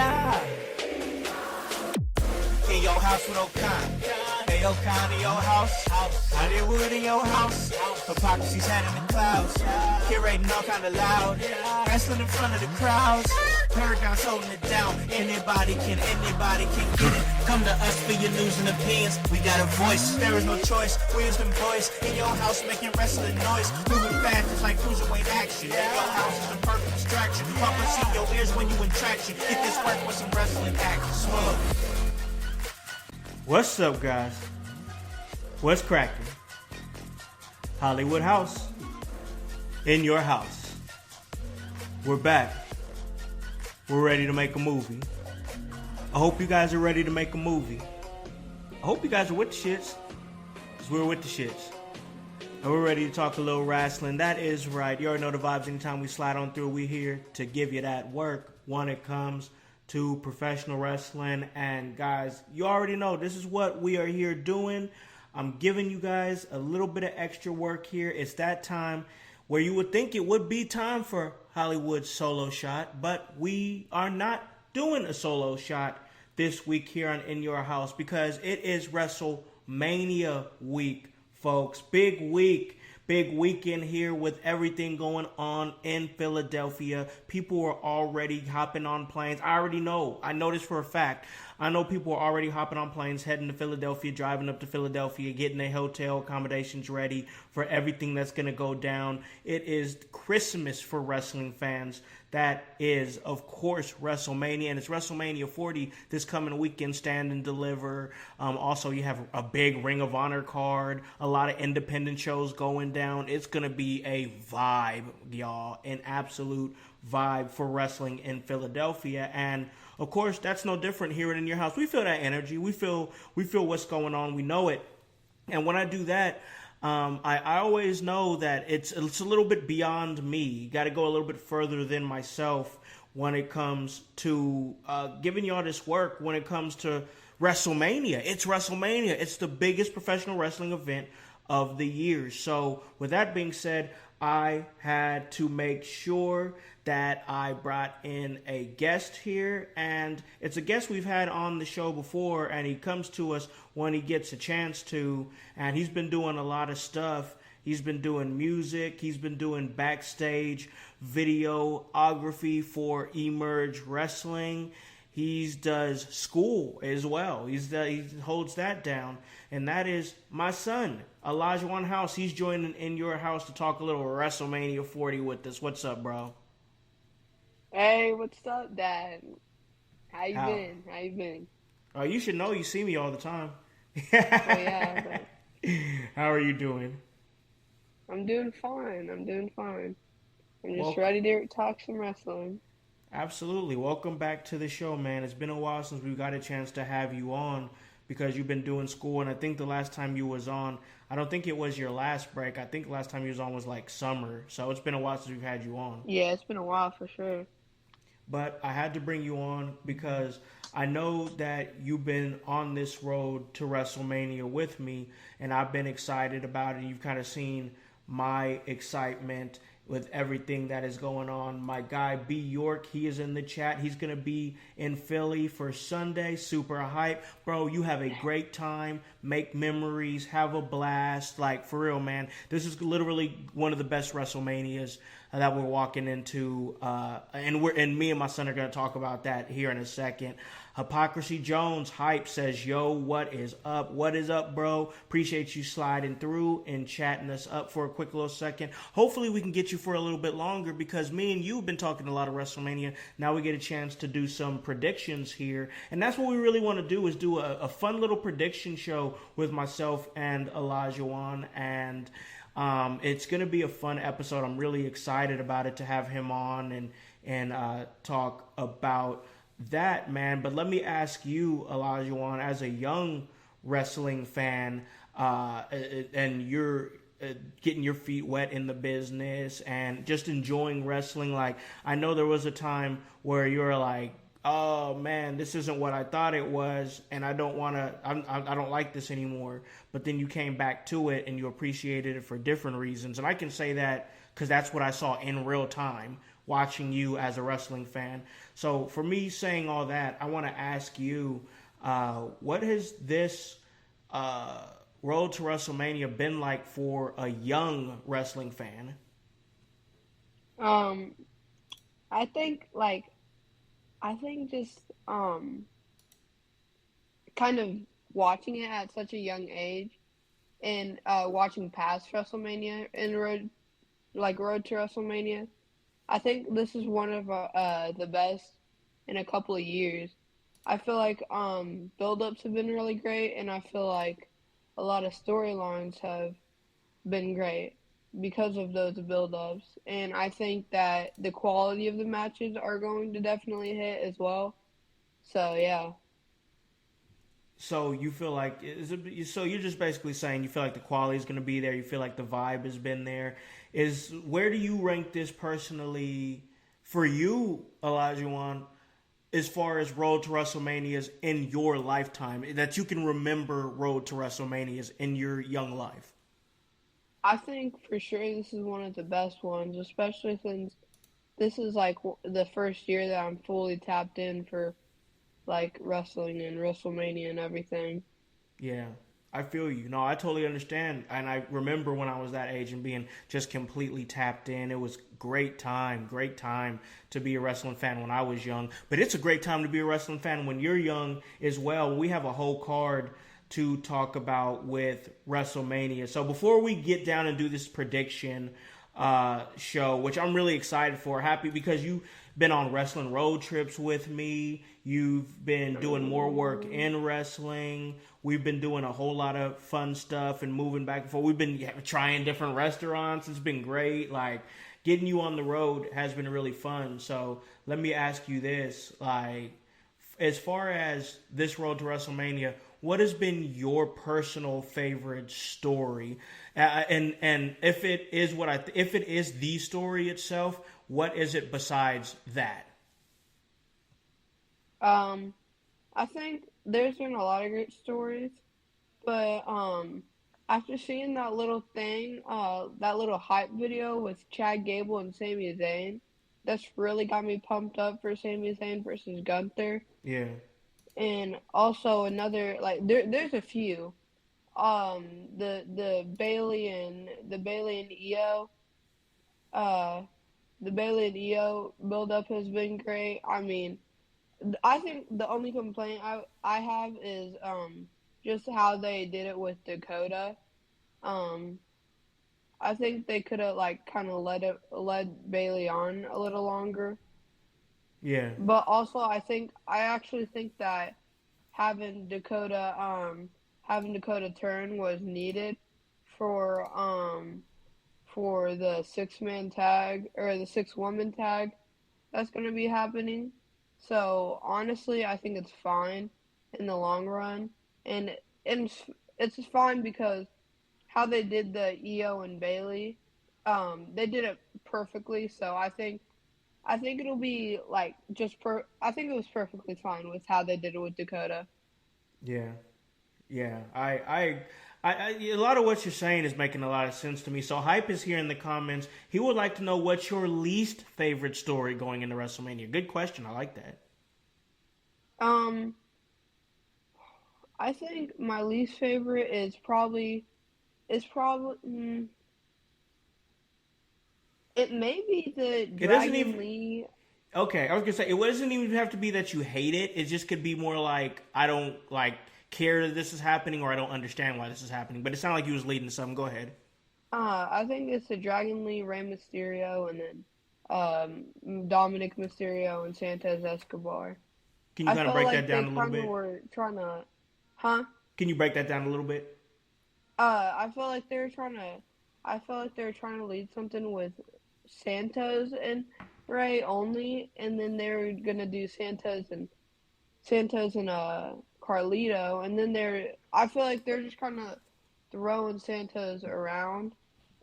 yeah. In your house with O'Connor. Hey, O'Connor, in your house. Hollywood in your house. Hypocrisy's head in the clouds. Curating all kind of loud. Wrestling in front of the crowds. Paragon's holding it down. Anybody can get it. Come to us for your news and opinions. We got a voice. There is no choice. We is them boys in your house making wrestling noise. Moving fast, it's like cruiserweight action. In your house is a perfect distraction. Pop us in your ears when you in traction. Get this work with some wrestling action. Smooth. What's up, guys? What's cracking? Hollywood House. In your house. We're back. We're ready to make a movie. I hope you guys are ready to make a movie. I hope you guys are with the shits. Because we're with the shits. And we're ready to talk a little wrestling. That is right. You already know the vibes. Anytime we slide on through, we're here to give you that work when it comes to professional wrestling. And guys, you already know this is what we are here doing. I'm giving you guys a little bit of extra work here. It's that time where you would think it would be time for Hollywood's solo shot, but we are not doing a solo shot this week here on In Your House because it is WrestleMania week, folks. Big weekend here with everything going on in Philadelphia. People are already hopping on planes. I already know. I know this for a fact. I know people are already hopping on planes, heading to Philadelphia, driving up to Philadelphia, getting their hotel accommodations ready for everything that's going to go down. It is Christmas for wrestling fans. That is, of course, WrestleMania, and it's WrestleMania 40 this coming weekend, Stand and Deliver. Also, you have a big Ring of Honor card, a lot of independent shows going down. It's going to be a vibe, y'all, an absolute vibe for wrestling in Philadelphia. And, of course, that's no different here In Your House. We feel that energy. We feel what's going on. We know it. And when I do that, I always know that it's a little bit beyond me. You got to go a little bit further than myself when it comes to giving y'all this work when it comes to WrestleMania. It's WrestleMania. It's the biggest professional wrestling event of the year. So with that being said, I had to make sure that I brought in a guest here, and it's a guest we've had on the show before, and he comes to us when he gets a chance to, and he's been doing a lot of stuff. He's been doing music, he's been doing backstage videography for Emerge Wrestling. He does school as well. He holds that down. And that is my son, Alajuwon Howse. He's joining In Your House to talk a little WrestleMania 40 with us. What's up, bro? Hey, what's up, Dad? How you been? Oh, you should know. You see me all the time. Oh, yeah. But How are you doing? I'm doing fine. I'm just ready to talk some wrestling. Absolutely. Welcome back to the show, man. It's been a while since we got a chance to have you on because you've been doing school, and I think the last time you was on, I don't think it was your last break. I think the last time you was on was like summer, so it's been a while since we've had you on. Yeah, it's been a while for sure. But I had to bring you on because I know that you've been on this road to WrestleMania with me, and I've been excited about it. You've kind of seen my excitement with everything that is going on. My guy, B. York, he is in the chat. He's going to be in Philly for Sunday. Super hype. Bro, you have a great time. Make memories. Have a blast. Like, for real, man. This is literally one of the best WrestleManias that we're walking into. And me and my son are going to talk about that here in a second. Hypocrisy Jones, hype, says, yo, what is up? What is up, bro? Appreciate you sliding through and chatting us up for a quick little second. Hopefully we can get you for a little bit longer because me and you have been talking a lot of WrestleMania. Now we get a chance to do some predictions here. And that's what we really want to do is do a fun little prediction show with myself and Alajuwon. And it's going to be a fun episode. I'm really excited about it to have him on and talk about that, man. But let me ask you, Alajuwon, as a young wrestling fan, and you're getting your feet wet in the business and just enjoying wrestling. Like, I know there was a time where you were like, oh man, this isn't what I thought it was, and I don't like this anymore. But then you came back to it and you appreciated it for different reasons. And I can say that because that's what I saw in real time watching you as a wrestling fan. So for me saying all that, I want to ask you, what has this road to WrestleMania been like for a young wrestling fan? Um, I think like I think just kind of watching it at such a young age and watching past WrestleMania and Road to WrestleMania. I think this is one of the best in a couple of years. I feel like build-ups have been really great, and I feel like a lot of storylines have been great because of those build-ups. And I think that the quality of the matches are going to definitely hit as well. So yeah. So you feel like so you're just basically saying you feel like the quality is going to be there. You feel like the vibe has been there. Is where do you rank this personally for you, Olajuwon, as far as Road to WrestleManias in your lifetime that you can remember Road to WrestleManias in your young life? I think for sure this is one of the best ones, especially since this is like the first year that I'm fully tapped in for like wrestling and WrestleMania and everything. Yeah, I feel you. No, I totally understand. And I remember when I was that age and being just completely tapped in. It was great time to be a wrestling fan when I was young. But it's a great time to be a wrestling fan when you're young as well. We have a whole card to talk about with WrestleMania. So before we get down and do this prediction show, which I'm really excited for, happy because you've been on wrestling road trips with me. You've been doing more work in wrestling. We've been doing a whole lot of fun stuff and moving back and forth. We've been trying different restaurants. It's been great. Like, getting you on the road has been really fun. So let me ask you this. Like, as far as this road to WrestleMania, what has been your personal favorite story? And if it is if it is the story itself, what is it besides that? I think there's been a lot of great stories, but after seeing that little thing, that little hype video with Chad Gable and Sami Zayn, that's really got me pumped up for Sami Zayn versus Gunther. Yeah. And also another like there's a few. The Bailey and Io, uh the Bailey and Io build up has been great. I mean, I think the only complaint I have is just how they did it with Dakota. Um I think they could have like kind of led Bailey on a little longer. Yeah. But also I actually think that having having Dakota turn was needed for for the 6-man tag or the 6-woman tag that's going to be happening. So honestly, I think it's fine in the long run, and it's fine because how they did the Io and Bailey, they did it perfectly. So I think it'll be like I think it was perfectly fine with how they did it with Dakota. Yeah. Yeah, a lot of what you're saying is making a lot of sense to me. So Hype is here in the comments. He would like to know what's your least favorite story going into WrestleMania. Good question. I like that. Um, I think my least favorite is probably it may be the It doesn't Dragon even. Lee. Okay, I was gonna say it doesn't even have to be that you hate it. It just could be more like I don't like care that this is happening or I don't understand why this is happening. But it sounded like you was leading to something. Go ahead. I think it's the Dragon Lee, Rey Mysterio, and then Dominic Mysterio and Santos Escobar. Can you I kind of felt break like that down they a little kind of bit? were trying to, huh? Can you break that down a little bit? I felt like they were trying to. I felt like they were trying to lead something with Santos and Ray only, and then they were gonna do Santos and Carlito, and then I feel like they're just kind of throwing Santos around,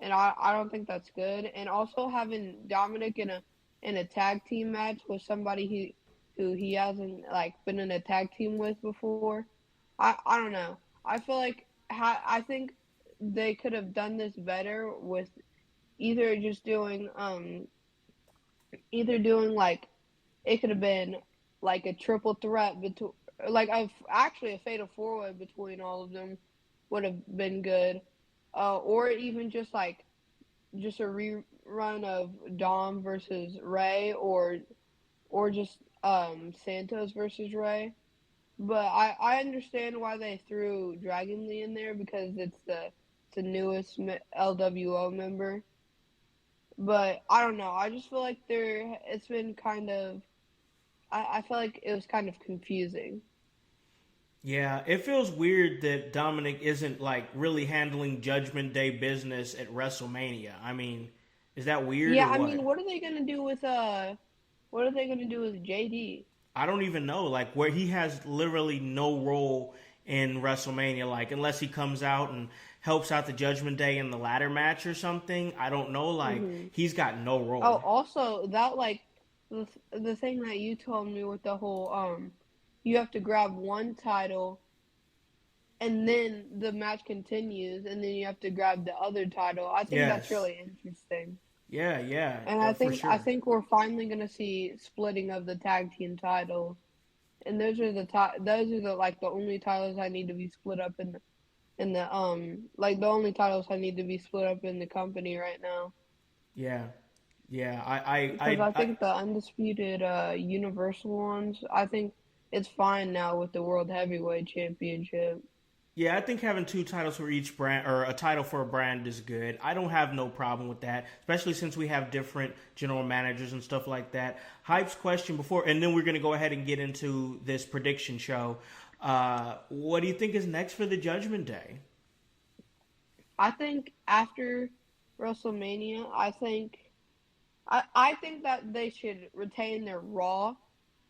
and I don't think that's good. And also having Dominic in a tag team match with somebody who he hasn't like been in a tag team with before. I don't know. I feel like I think they could have done this better with either just doing either doing like it could have been like a triple threat between like actually a fatal four way between all of them would have been good, or even just like just a rerun of Dom versus Ray, or just Santos versus Ray. But I understand why they threw Dragon Lee in there because it's the newest LWO member. But I don't know. I just feel like it's been kind of. I feel like it was kind of confusing. Yeah, it feels weird that Dominic isn't like really handling Judgment Day business at WrestleMania. I mean, is that weird or Yeah, I what? mean, what are they gonna do with What are they gonna do with JD? I don't even know. Like where he has literally no role in WrestleMania. Like unless he comes out and helps out the Judgment Day in the ladder match or something. I don't know. Like Hmm. he's got no Oh, role. also that like the thing that you told me with the whole you have to grab one title and then the match continues and then you have to grab the other title. I think that's Yes. really interesting. Yeah. Yeah. And For I sure. think we're finally gonna see splitting of the tag team titles. And those are the like the only titles I need to be split up in the like the only titles I need to be split up in the company right now. Yeah. Yeah. Because I think the undisputed universal ones, I think it's fine now with the World Heavyweight Championship. Yeah, I think having two titles for each brand or a title for a brand is good. I don't have no problem with that, especially since we have different general managers and stuff like that. Hype's question before, and then we're going to go ahead and get into this prediction show. What do you think is next for the Judgment Day? I think after WrestleMania, I think that they should retain their Raw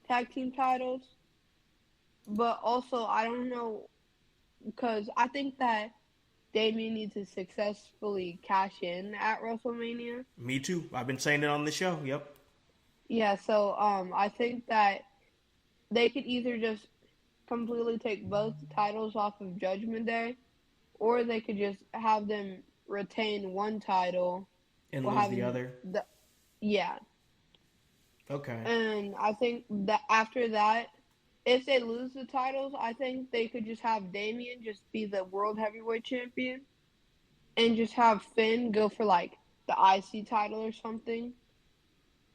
tag team titles, but also I don't know because I think that Damien needs to successfully cash in at WrestleMania. Me too. I've been saying it on the show. Yep. Yeah, so I think that they could either just completely take both titles off of Judgment Day, or they could just have them retain one title And while lose the having other. the yeah. Okay. And I think that after that, if they lose the titles, I think they could just have Damien just be the World Heavyweight Champion, and just have Finn go for like the IC title or something.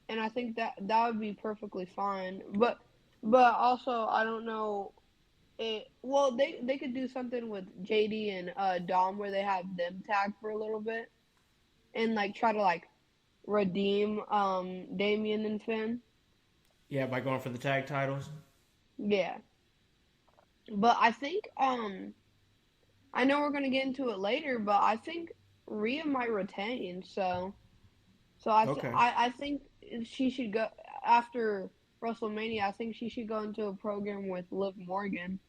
And I think that would be perfectly fine. But also I don't know. Well, they could do something with JD and Dom where they have them tag for a little bit and like try to like redeem Damien and Finn. Yeah, by going for the tag titles. Yeah. But I think I know we're gonna get into it later, but I think Rhea might retain. So Okay. I think she should go after WrestleMania. I think she should go into a program with Liv Morgan.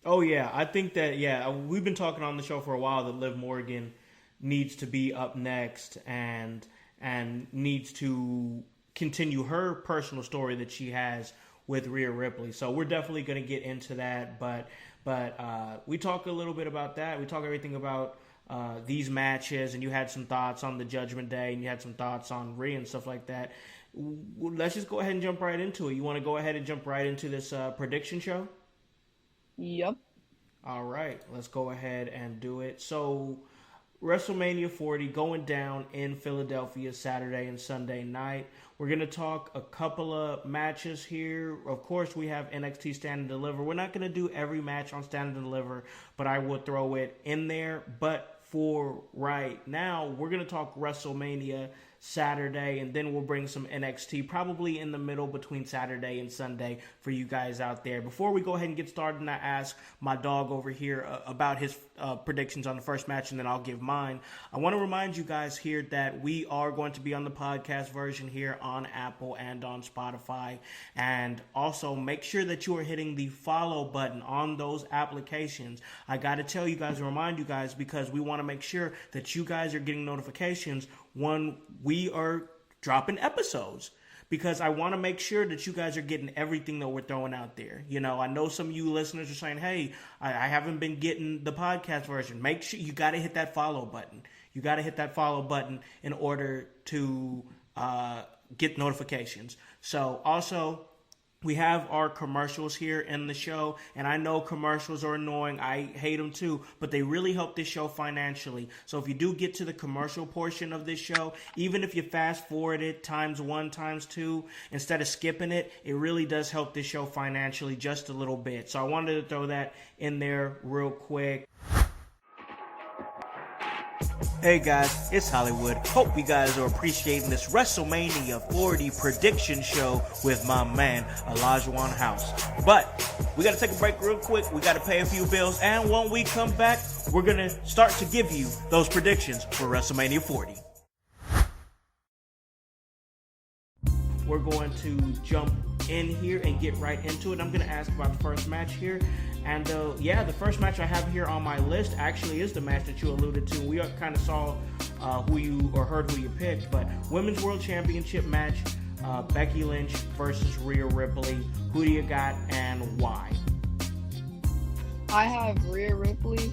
Oh yeah, I think that yeah, we've been talking on the show for a while that Liv Morgan needs to be up next and needs to continue her personal story that she has with Rhea Ripley. So we're definitely going to get into that, but we talk a little bit about that. We talk everything about these matches, and you had some thoughts on the Judgment Day, and you had some thoughts on Rhea and stuff like that. Let's just go ahead and jump right into it. You want to go ahead and jump right into this prediction show? Yep. All right, let's go ahead and do it. So, WrestleMania 40 going down in Philadelphia Saturday and Sunday night. We're going to talk a couple of matches here. Of course, we have NXT Stand and Deliver. We're not going to do every match on Stand and Deliver, but I will throw it in there. But for right now, we're going to talk WrestleMania Saturday, and then we'll bring some NXT probably in the middle between Saturday and Sunday for you guys out there. Before we go ahead and get started, and I ask my dog over here about his predictions on the first match, and then I'll give mine. I want to remind you guys here that we are going to be on the podcast version here on Apple and on Spotify, and also make sure that you are hitting the follow button on those applications. I got to tell you guys and remind you guys because we want to make sure that you guys are getting notifications when we are dropping episodes, because I want to make sure that you guys are getting everything that we're throwing out there. You know, I know some of you listeners are saying, hey, I haven't been getting the podcast version. Make sure you got to hit that follow button. You got to hit that follow button in order to get notifications. So also, we have our commercials here in the show, and I know commercials are annoying. I hate them too, but they really help this show financially. So if you do get to the commercial portion of this show, even if you fast forward it times 1, times 2, instead of skipping it, it really does help this show financially just a little bit. So I wanted to throw that in there real quick. Hey guys, it's Hollywood. Hope you guys are appreciating this WrestleMania 40 prediction show with my man, Alajuwon Howse. But we got to take a break real quick. We got to pay a few bills. And when we come back, we're going to start to give you those predictions for WrestleMania 40. We're going to jump in here and get right into it. I'm going to ask about the first match here. And the first match I have here on my list actually is the match that you alluded to. We kind of saw who you picked, but Women's World Championship match, Becky Lynch versus Rhea Ripley. Who do you got and why? I have Rhea Ripley,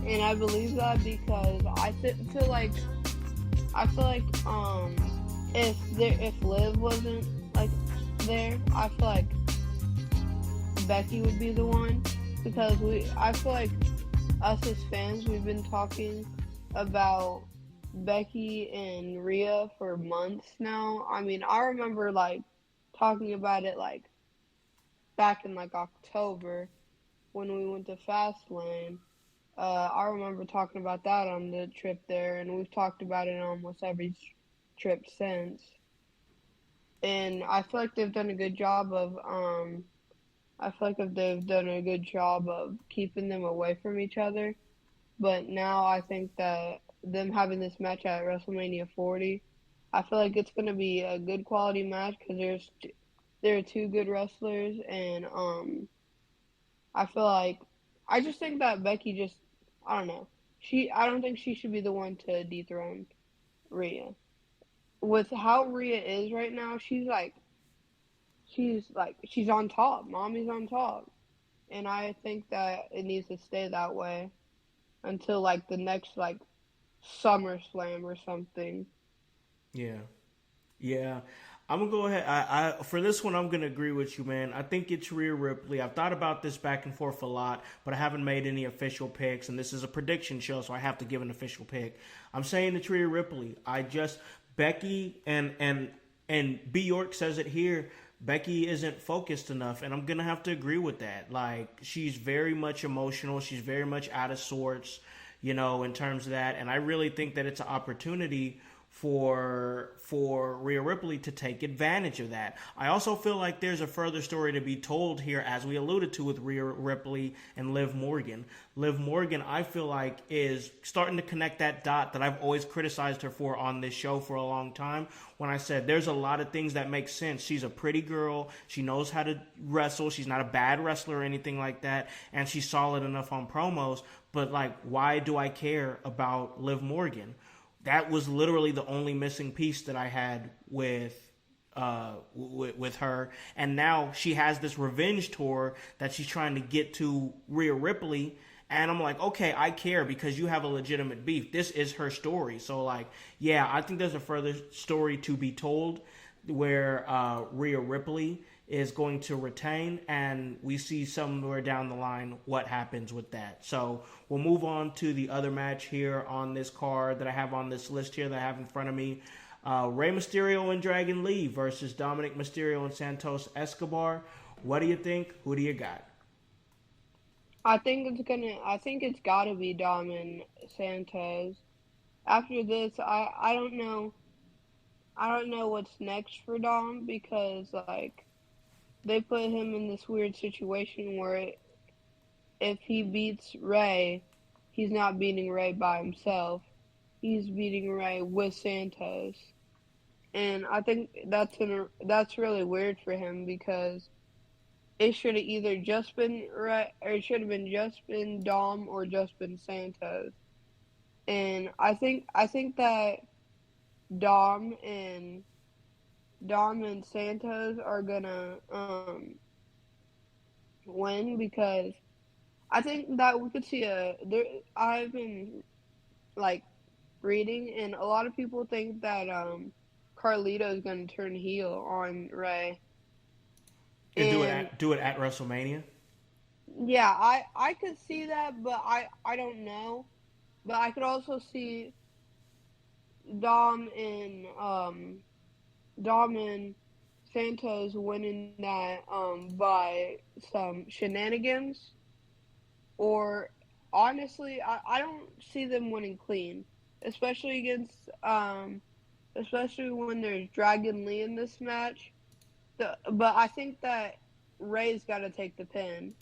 and I believe that because I feel like if Liv wasn't like there, I feel like Becky would be the one, because I feel like us as fans, we've been talking about Becky and Rhea for months now. I mean, I remember like talking about it like back in like October when we went to Fastlane. I remember talking about that on the trip there, and we've talked about it on almost every trip since. And I feel like they've done a good job of keeping them away from each other. But now I think that them having this match at WrestleMania 40, I feel like it's going to be a good quality match because there are two good wrestlers, and I just think that Becky I don't know. I don't think she should be the one to dethrone Rhea. With how Rhea is right now, she's on top. Mommy's on top. And I think that it needs to stay that way until like the next like SummerSlam or something. Yeah. I'm gonna go ahead. I for this one, I'm gonna agree with you, man. I think it's Rhea Ripley. I've thought about this back and forth a lot, but I haven't made any official picks, and this is a prediction show, so I have to give an official pick. I'm saying it's Rhea Ripley. Becky and B York says it here. Becky isn't focused enough, and I'm gonna have to agree with that. Like, she's very much emotional. She's very much out of sorts, in terms of that. And I really think that it's an opportunity for Rhea Ripley to take advantage of that. I also feel like there's a further story to be told here, as we alluded to with Rhea Ripley and Liv Morgan. Liv Morgan, I feel like, is starting to connect that dot that I've always criticized her for on this show for a long time, when I said there's a lot of things that make sense. She's a pretty girl. She knows how to wrestle. She's not a bad wrestler or anything like that, and she's solid enough on promos. But, like, why do I care about Liv Morgan? That was literally the only missing piece that I had with her. And now she has this revenge tour that she's trying to get to Rhea Ripley. And I'm like, okay, I care because you have a legitimate beef. This is her story. So, like, yeah, I think there's a further story to be told where Rhea Ripley is going to retain, and we see somewhere down the line what happens with that. So we'll move on to the other match here on this card that I have on this list here that I have in front of me. Rey Mysterio and Dragon Lee versus Dominic Mysterio and Santos Escobar. What do you think? Who do you got? I think it's gotta be Dom and Santos. After this, I don't know. I don't know what's next for Dom, because like they put him in this weird situation where if he beats Rey, he's not beating Rey by himself. He's beating Rey with Santos. And I think that's really weird for him, because it should have either just been Rey, or it should have been just been Dom, or just been Santos. And I think that Dom and Santos are gonna win, because I think that we could see I've been like reading, and a lot of people think that Carlito is going to turn heel on Ray. And And do it at WrestleMania. yeah, I could see that, but I don't know. But I could also see Dom and Dom and Santos winning that by some shenanigans, or honestly, I don't see them winning clean, especially against especially when there's Dragon Lee in this match. But I think that Ray's got to take the pin.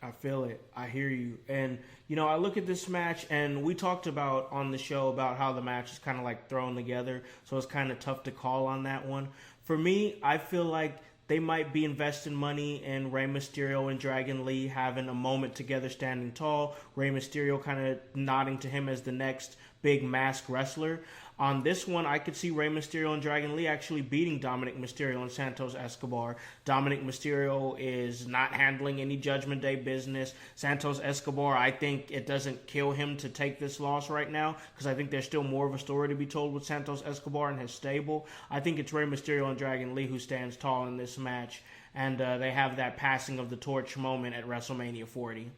I feel it. I hear you. And, I look at this match, and we talked about on the show about how the match is kind of like thrown together. So it's kind of tough to call on that one. For me, I feel like they might be investing money in Rey Mysterio and Dragon Lee having a moment together standing tall. Rey Mysterio kind of nodding to him as the next big masked wrestler. On this one, I could see Rey Mysterio and Dragon Lee actually beating Dominic Mysterio and Santos Escobar. Dominic Mysterio is not handling any Judgment Day business. Santos Escobar, I think it doesn't kill him to take this loss right now because I think there's still more of a story to be told with Santos Escobar and his stable. I think it's Rey Mysterio and Dragon Lee who stands tall in this match, and they have that passing of the torch moment at WrestleMania 40.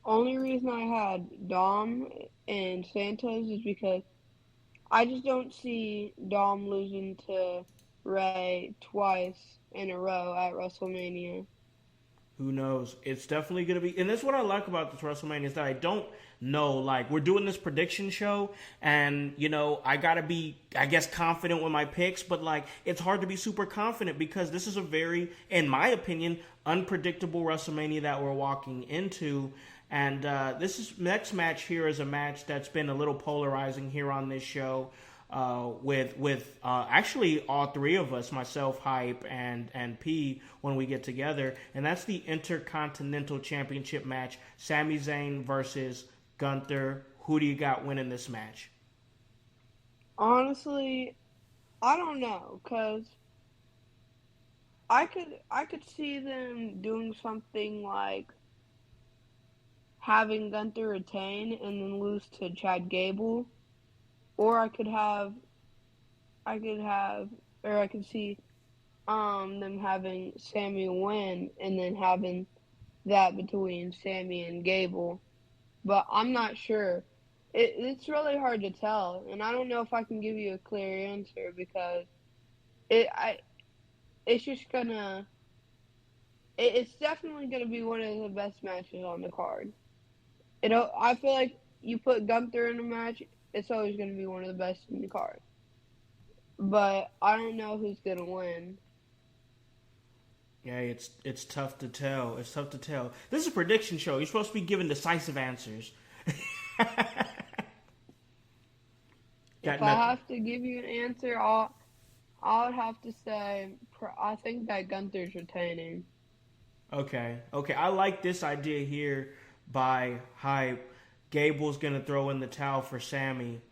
Only reason I had Dom and Santos is because I just don't see Dom losing to Ray twice in a row at WrestleMania. Who knows? It's definitely going to be... And that's what I like about this WrestleMania is that I don't know. Like, we're doing this prediction show, and, I got to be, I guess, confident with my picks, but, like, it's hard to be super confident because this is a very, in my opinion, unpredictable WrestleMania that we're walking into. And this next match here is a match that's been a little polarizing here on this show with actually all three of us, myself, Hype, and P, when we get together. And that's the Intercontinental Championship match, Sami Zayn versus Gunther. Who do you got winning this match? Honestly, I don't know, because I could see them doing something like having Gunther retain and then lose to Chad Gable, or I could see them having Sammy win and then having that between Sammy and Gable, but I'm not sure. It's really hard to tell, and I don't know if I can give you a clear answer because it's just gonna. It's definitely gonna be one of the best matches on the card. I feel like you put Gunther in a match, it's always going to be one of the best in the card. But I don't know who's going to win. Yeah, it's tough to tell. It's tough to tell. This is a prediction show. You're supposed to be giving decisive answers. If I have to give you an answer, I would have to say I think that Gunther's retaining. Okay. I like this idea here by Hype. Gable's going to throw in the towel for Sammy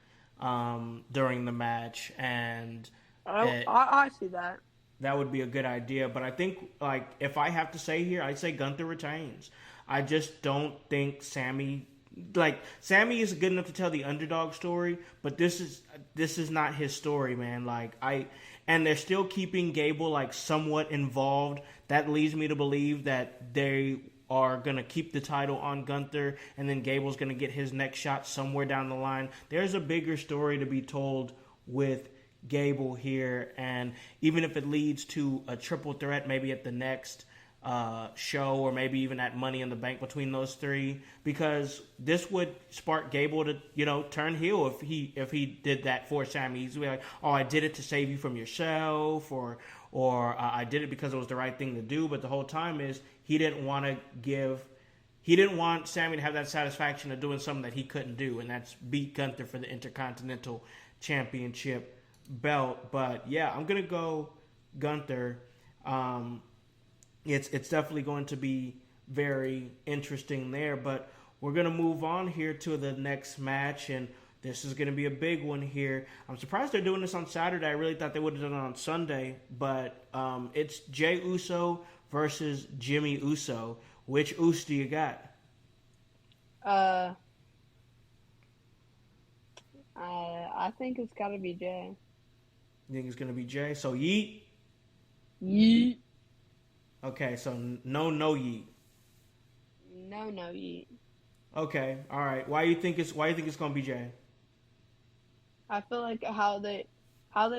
during the match, and I see that. That would be a good idea. But I think, like, if I have to say here, I'd say Gunther retains. I just don't think Sammy is good enough to tell the underdog story, but this is not his story, man. And they're still keeping Gable like somewhat involved. That leads me to believe that they are going to keep the title on Gunther, and then Gable's going to get his next shot somewhere down the line. There's a bigger story to be told with Gable here, and even if it leads to a triple threat maybe at the next show, or maybe even at Money in the Bank between those three, because this would spark Gable to turn heel if he did that for Sammy. He's like, oh, I did it to save you from yourself, or I did it because it was the right thing to do. But the whole time is he didn't want Sammy to have that satisfaction of doing something that he couldn't do, and that's beat Gunther for the Intercontinental Championship belt. But yeah, I'm gonna go Gunther. It's definitely going to be very interesting there. But we're gonna move on here to the next match, and this is going to be a big one here. I'm surprised they're doing this on Saturday. I really thought they would have done it on Sunday. But it's Jey Uso versus Jimmy Uso. Which Uso do you got? I think it's got to be Jay. You think it's gonna be Jay? So Yeet. Yeet. Okay, so no Yeet. No, yeet. Okay, all right. Why you think it's gonna be Jay? I feel like how they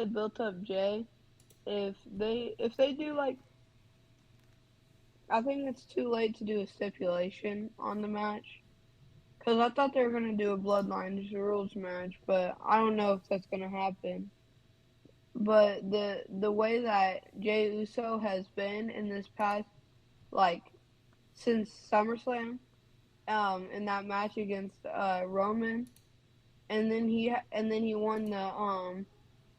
built up Jay. If they do like, I think it's too late to do a stipulation on the match. Because I thought they were going to do a Bloodlines rules match, but I don't know if that's going to happen. But the way that Jey Uso has been in this past, like, since SummerSlam, in that match against Roman, and then he won the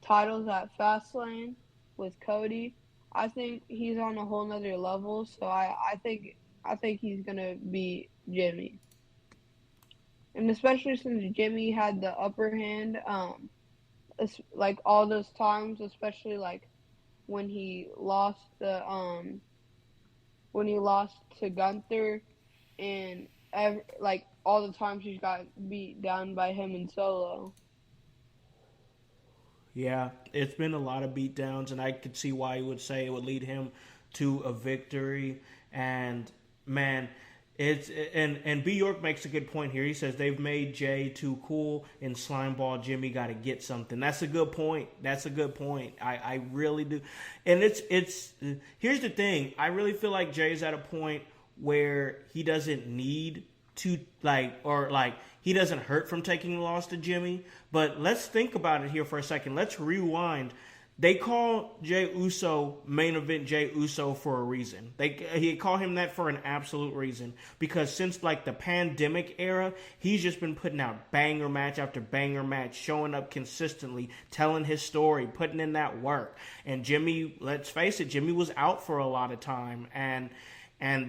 titles at Fastlane with Cody. I think he's on a whole nother level. So I think he's gonna beat Jimmy. And especially since Jimmy had the upper hand, like all those times, especially like when he lost to Gunther, and like all the times he got beat down by him in Solo. Yeah, it's been a lot of beatdowns, and I could see why you would say it would lead him to a victory. And man, and B York makes a good point here. He says they've made Jay too cool, and Slimeball Jimmy got to get something. That's a good point. That's a good point. I really do. And it's here's the thing. I really feel like Jay's at a point where he doesn't need to he doesn't hurt from taking the loss to Jimmy. But let's think about it here for a second. Let's rewind. They call Jey Uso main event Jey Uso for a reason. He call him that for an absolute reason, because since like the pandemic era, he's just been putting out banger match after banger match, showing up consistently, telling his story, putting in that work. And Jimmy, let's face it, Jimmy was out for a lot of time, and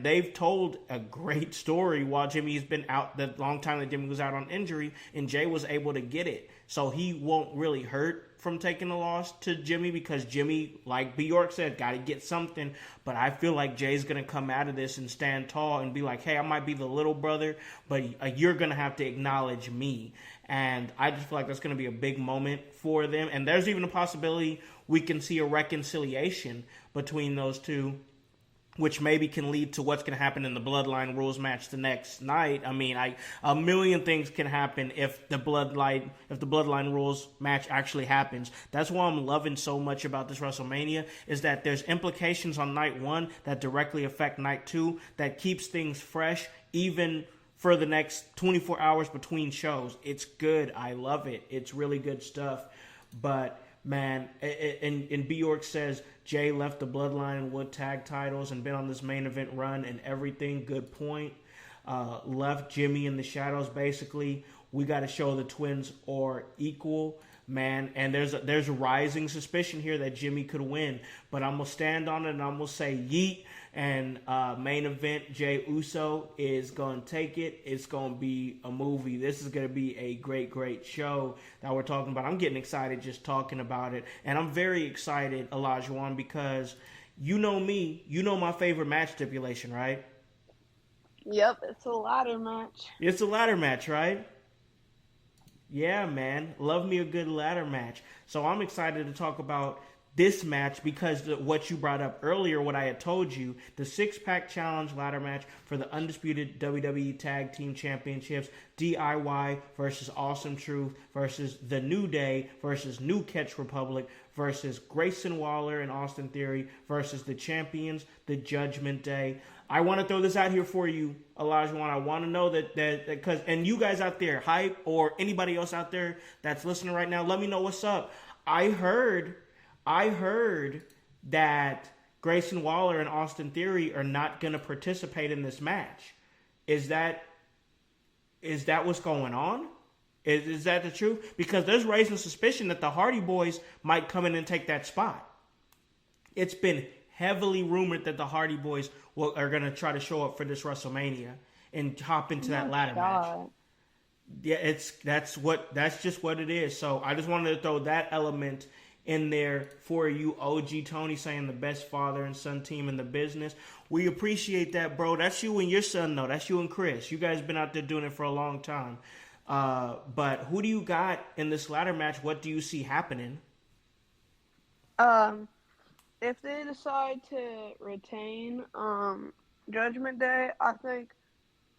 they've told a great story while Jimmy's been out, the long time that Jimmy was out on injury, and Jay was able to get it. So he won't really hurt from taking a loss to Jimmy, because Jimmy, like B York said, got to get something. But I feel like Jay's going to come out of this and stand tall and be like, hey, I might be the little brother, but you're going to have to acknowledge me. And I just feel like that's going to be a big moment for them. And there's even a possibility we can see a reconciliation between those two, which maybe can lead to what's going to happen in the Bloodline Rules match the next night. I mean, a million things can happen if the Bloodline Rules match actually happens. That's why I'm loving so much about this WrestleMania, is that there's implications on night one that directly affect night two, that keeps things fresh, even for the next 24 hours between shows. It's good. I love it. It's really good stuff. But man, and B York says Jay left the Bloodline and Wood tag titles and been on this main event run and everything. Good point. Left Jimmy in the shadows, basically. We got to show the twins are equal, man. And there's a rising suspicion here that Jimmy could win. But I'm going to stand on it, and I'm going to say yeet. And main event, Jey Uso is going to take it. It's going to be a movie. This is going to be a great, great show that we're talking about. I'm getting excited just talking about it. And I'm very excited, Alajuwon, because you know me. You know my favorite match stipulation, right? Yep, it's a ladder match. It's a ladder match, right? Yeah, man. Love me a good ladder match. So I'm excited to talk about this match because what you brought up earlier, what I had told you, the six-pack challenge ladder match for the undisputed WWE Tag Team Championships, DIY versus Awesome Truth versus The New Day versus New Catch Republic versus Grayson Waller and Austin Theory versus the champions, the Judgment Day. I want to throw this out here for you, Olajuwon. I want to know that because, and you guys out there, Hype, or anybody else out there that's listening right now, let me know what's up. I heard that Grayson Waller and Austin Theory are not going to participate in this match. Is that what's going on? Is that the truth? Because there's raising suspicion that the Hardy Boys might come in and take that spot. It's been heavily rumored that the Hardy Boys are going to try to show up for this WrestleMania and hop into that ladder match. Yeah, that's just what it is. So I just wanted to throw that element in there for you. OG Tony saying the best father and son team in the business. We appreciate that, bro. That's you and your son, though. That's you and Chris. You guys been out there doing it for a long time. But who do you got in this ladder match? What do you see happening? Um, if they decide to retain Judgment Day, I think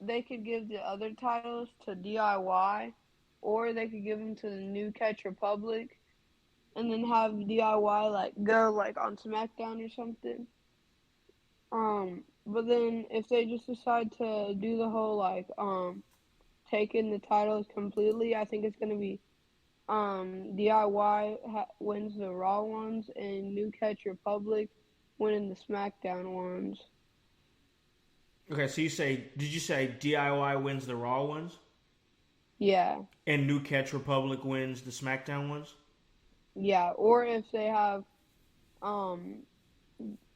they could give the other titles to DIY, or they could give them to the New Catch Republic, and then have DIY like go like on SmackDown or something. But then if they just decide to do the whole like taking the titles completely, I think it's gonna be DIY wins the Raw ones and New Catch Republic winning the SmackDown ones. Okay, so did you say DIY wins the Raw ones Yeah, and New Catch Republic wins the SmackDown ones? yeah. Or if they have um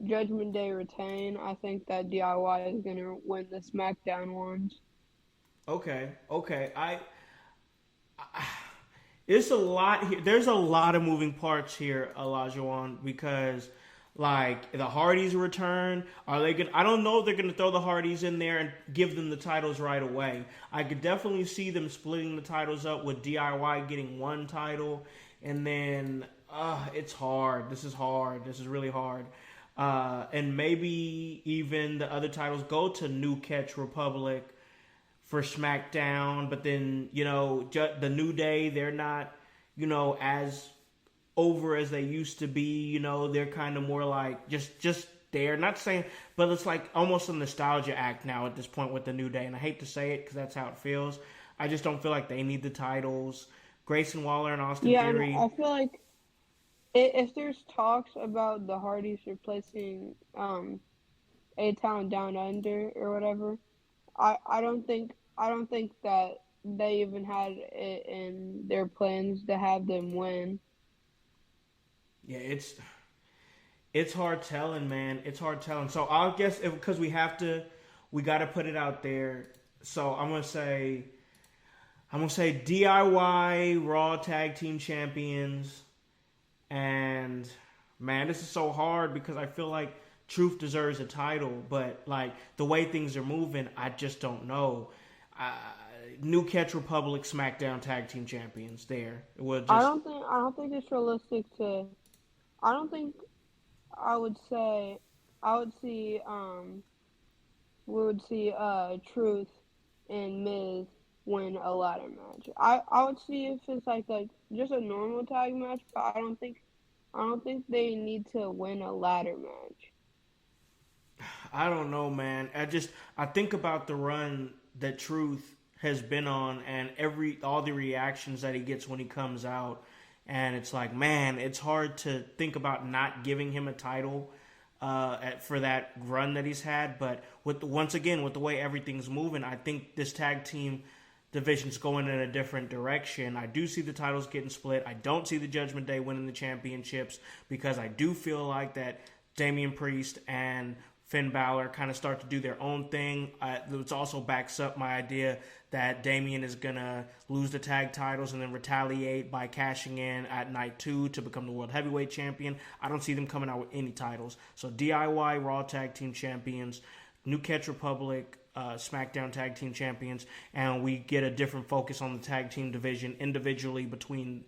Judgment Day retain, I think that DIY is gonna win the SmackDown ones. Okay, okay. It's a lot here. There's a lot of moving parts here, Alajuwon, because like the Hardys return. Are they gonna? I don't know if they're gonna throw the Hardys in there and give them the titles right away. I could definitely see them splitting the titles up with DIY getting one title, and then it's hard. This is hard. This is really hard. And maybe even the other titles go to New Catch Republic for SmackDown, but then the New Day, they're not as over as they used to be. They're kind of more like just there. Not saying, but it's like almost a nostalgia act now at this point with the New Day, and I hate to say it because that's how it feels. I just don't feel like they need the titles. Grayson Waller and Austin Yeah, Theory. and I feel like if there's talks about the Hardys replacing A-Town Down Under or whatever, I don't think that they even had it in their plans to have them win. Yeah, it's hard telling, man. It's hard telling. So I'll guess because we got to put it out there. So I'm gonna say DIY Raw Tag Team Champions, and man, this is so hard because I feel like Truth deserves a title, but like the way things are moving, I just don't know. New Catch Republic SmackDown Tag Team Champions. There, it will just. I don't think it's realistic to. I don't think I would say I would see we would see Truth and Miz win a ladder match. I would see if it's like just a normal tag match, but I don't think they need to win a ladder match. I don't know, man. I think about the run that Truth has been on, and all the reactions that he gets when he comes out, and it's like, man, it's hard to think about not giving him a title for that run that he's had. But once again, with the way everything's moving, I think this tag team division's going in a different direction. I do see the titles getting split. I don't see the Judgment Day winning the championships because I do feel like that Damian Priest and Finn Balor kind of start to do their own thing. It also backs up my idea that Damian is going to lose the tag titles and then retaliate by cashing in at night 2 to become the World Heavyweight Champion. I don't see them coming out with any titles. So DIY Raw Tag Team Champions, New Catch Republic, SmackDown Tag Team Champions, and we get a different focus on the tag team division individually between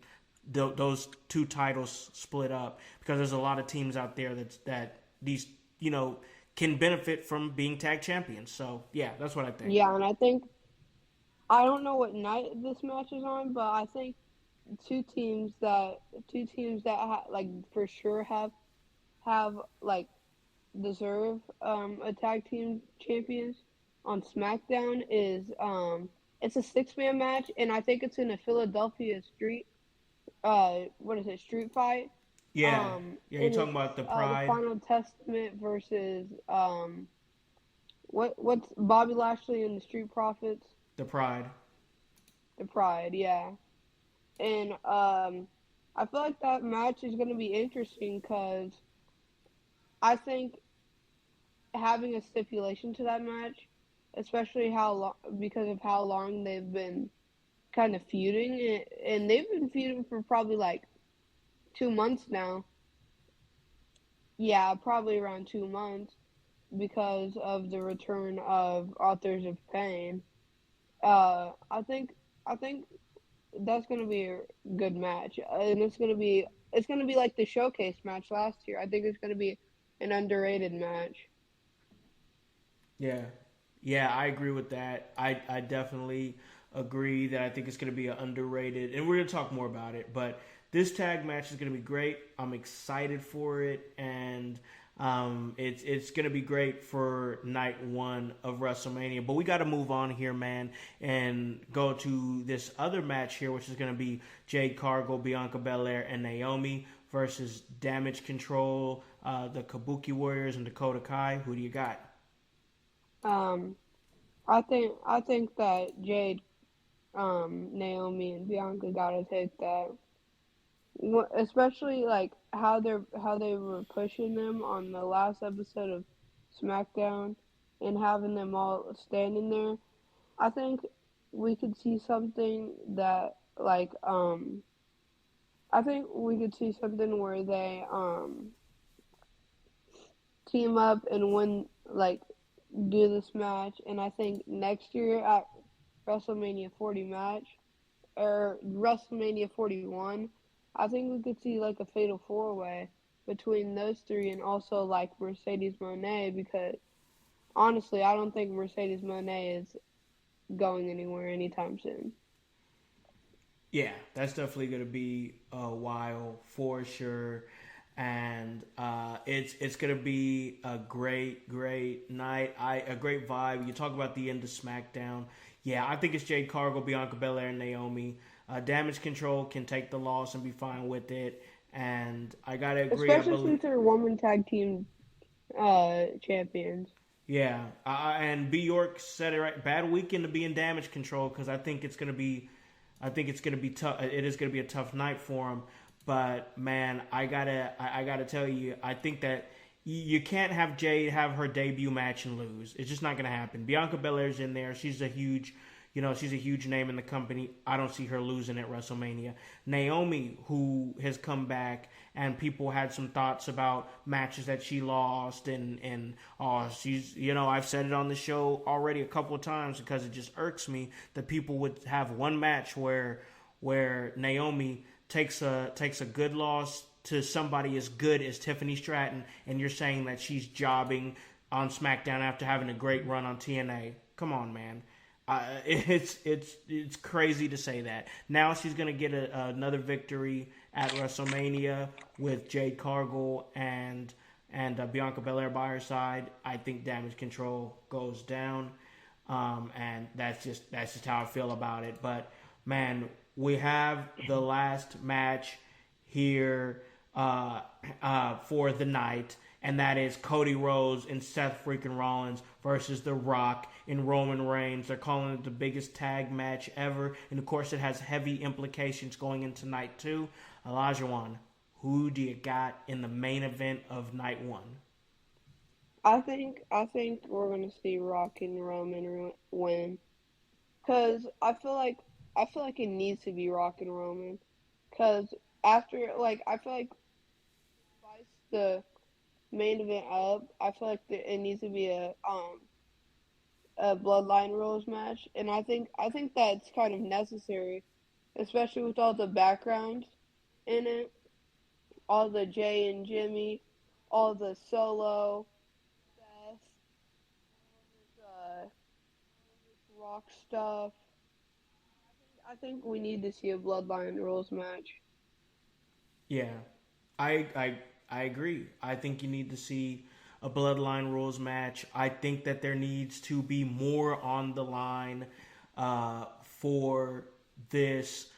those two titles split up, because there's a lot of teams out there that these can benefit from being tag champions. So yeah, that's what I think. Yeah, and I don't know what night this match is on, but I think two teams that like for sure have like deserve a tag team champions on SmackDown is it's a 6-man match, and I think it's in a Philadelphia street fight. Yeah, you're talking about the Pride. The Final Testament versus what's Bobby Lashley and the Street Profits? The Pride. The Pride, yeah. And I feel like that match is going to be interesting because I think having a stipulation to that match, especially because of how long they've been kind of feuding, and they've been feuding for probably like 2 months now. Yeah, probably around 2 months because of the return of Authors of Pain. I think I think that's gonna be a good match, and it's gonna be like the showcase match last year. I think it's gonna be an underrated match. Yeah, yeah, I agree with that. I definitely agree that I think it's going to be an underrated, and we're going to talk more about it. But this tag match is going to be great. I'm excited for it, and it's going to be great for night one of WrestleMania. But we got to move on here, man, and go to this other match here, which is going to be Jade Cargill, Bianca Belair, and Naomi versus Damage Control, the Kabuki Warriors, and Dakota Kai. Who do you got? Um, I think that Jade, Naomi, and Bianca gotta take that. Especially like how they were pushing them on the last episode of SmackDown and having them all standing there. I think we could see something that like I think we could see something where they team up and win, like do this match. And I think next year at WrestleMania 40 match or WrestleMania 41, I think we could see like a fatal four way between those three and also like Mercedes Moné, because honestly, I don't think Mercedes Moné is going anywhere anytime soon. Yeah, that's definitely going to be a while for sure, and it's going to be a great night. A great vibe. You talk about the end of SmackDown. Yeah, I think it's Jade Cargill, Bianca Belair, and Naomi. Damage Control can take the loss and be fine with it, and I gotta agree. I Especially believe. since they're woman tag team champions. Yeah, and B York said it right. Bad weekend to be in Damage Control because I think it's gonna be tough. It is gonna be a tough night for him. But man, I gotta tell you, I think that you can't have Jade have her debut match and lose. It's just not gonna happen. Bianca Belair's in there. She's a huge name in the company. I don't see her losing at WrestleMania. Naomi, who has come back, and people had some thoughts about matches that she lost, and she's, I've said it on the show already a couple of times because it just irks me that people would have one match where Naomi takes a good loss to somebody as good as Tiffany Stratton, and you're saying that she's jobbing on SmackDown after having a great run on TNA. Come on, man. It's crazy to say that. Now she's gonna get another victory at WrestleMania with Jade Cargill and Bianca Belair by her side. I think Damage Control goes down, and that's just how I feel about it. But man, we have the last match here for the night, and that is Cody Rhodes and Seth freaking Rollins versus The Rock and Roman Reigns. They're calling it the biggest tag match ever, and of course it has heavy implications going into night two. Alajuwon, who do you got in the main event of night one? I think we're gonna see Rock and Roman win, cause I feel like it needs to be Rock and Roman, cause after like I feel like spice the main event up, I feel like it needs to be a Bloodline Rules match, and I think that's kind of necessary, especially with all the backgrounds in it, all the Jay and Jimmy, all the Solo, Seth, Rock stuff. I think we need to see a Bloodline Rules match. Yeah, I agree. I think you need to see a Bloodline Rules match. I think that there needs to be more on the line for this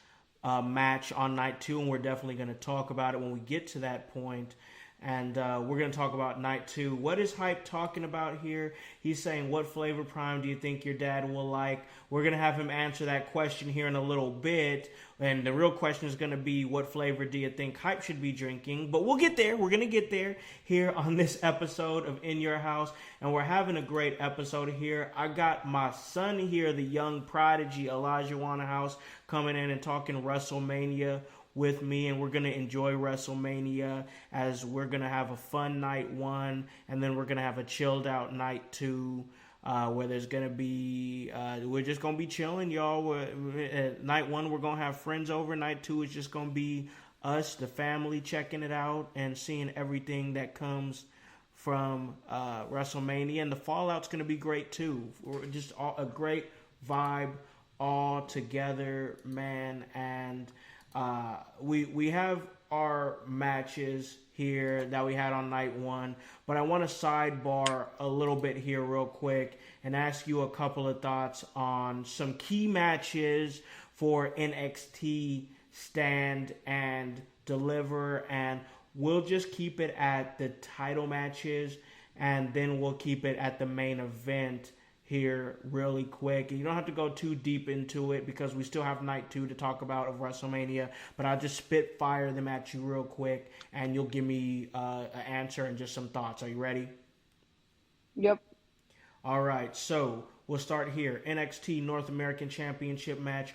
match on night two, and we're definitely going to talk about it when we get to that point. And we're going to talk about night two. What is Hype talking about here? He's saying, what flavor prime do you think your dad will like? We're going to have him answer that question here in a little bit. And the real question is going to be, what flavor do you think Hype should be drinking? But we'll get there. We're going to get there here on this episode of In Your House. And we're having a great episode here. I got my son here, the young prodigy, Alajuwon House, coming in and talking WrestleMania with me, and we're going to enjoy WrestleMania as we're going to have a fun night one, and then we're going to have a chilled out night two. where there's going to be, we're just going to be chilling, y'all. Night 1, we're going to have friends over. Night 2 is just going to be us, the family, checking it out and seeing everything that comes from WrestleMania. And the fallout's going to be great, too. Just a great vibe all together, man. And we have our matches here that we had on night 1, but I want to sidebar a little bit here real quick and ask you a couple of thoughts on some key matches for NXT Stand and Deliver, and we'll just keep it at the title matches, and then we'll keep it at the main event here really quick. You don't have to go too deep into it because we still have night 2 to talk about of WrestleMania, but I'll just spitfire them at you real quick and you'll give me an answer and just some thoughts. Are you ready? Yep. All right, so we'll start here. NXT North American Championship match,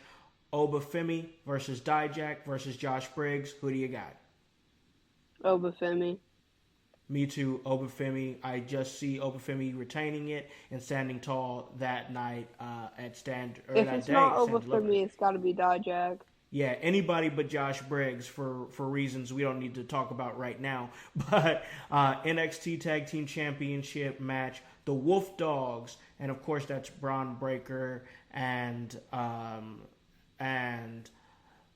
Obafemi versus Dijak versus Josh Briggs. Who do you got? Obafemi. Me too, Obafemi. I just see Obafemi retaining it and standing tall that night at stand. Or If that it's day, not Stand Deliver. Obafemi, it's got to be Dijak. Yeah, anybody but Josh Briggs for reasons we don't need to talk about right now. But NXT Tag Team Championship match, the Wolf Dogs, and of course that's Braun Breaker and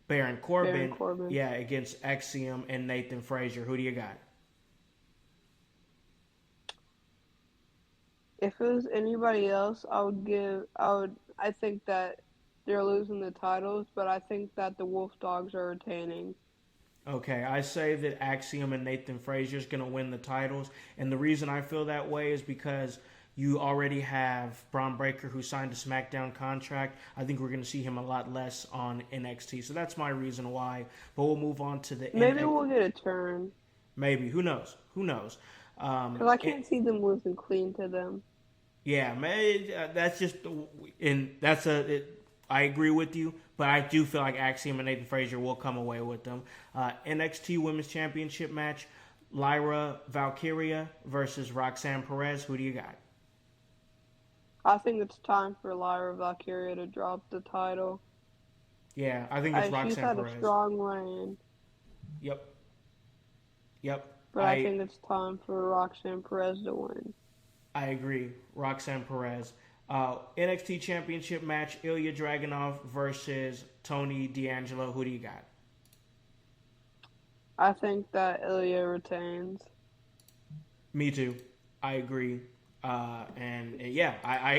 Baron Corbin. Yeah, against Axiom and Nathan Frazier. Who do you got? If it was anybody else, I think that they're losing the titles, but I think that the Wolf Dogs are retaining. Okay, I say that Axiom and Nathan Frazier is going to win the titles, and the reason I feel that way is because you already have Braun Breaker, who signed a SmackDown contract. I think we're going to see him a lot less on NXT, so that's my reason why. But we'll move on to the Maybe we'll get a turn. Maybe. Who knows? Because I can't see them losing clean to them. Yeah, man, that's just, I agree with you, but I do feel like Axiom and Nathan Frazier will come away with them. NXT Women's Championship match, Lyra Valkyria versus Roxanne Perez. Who do you got? I think it's time for Lyra Valkyria to drop the title. Yeah, I think it's Roxanne She's had Perez. a strong reign. Yep. But I think it's time for Roxanne Perez to win. I agree. Roxanne Perez. NXT Championship match, Ilya Dragunov versus Tony D'Angelo. Who do you got? I think that Ilya retains. Me too. I agree. I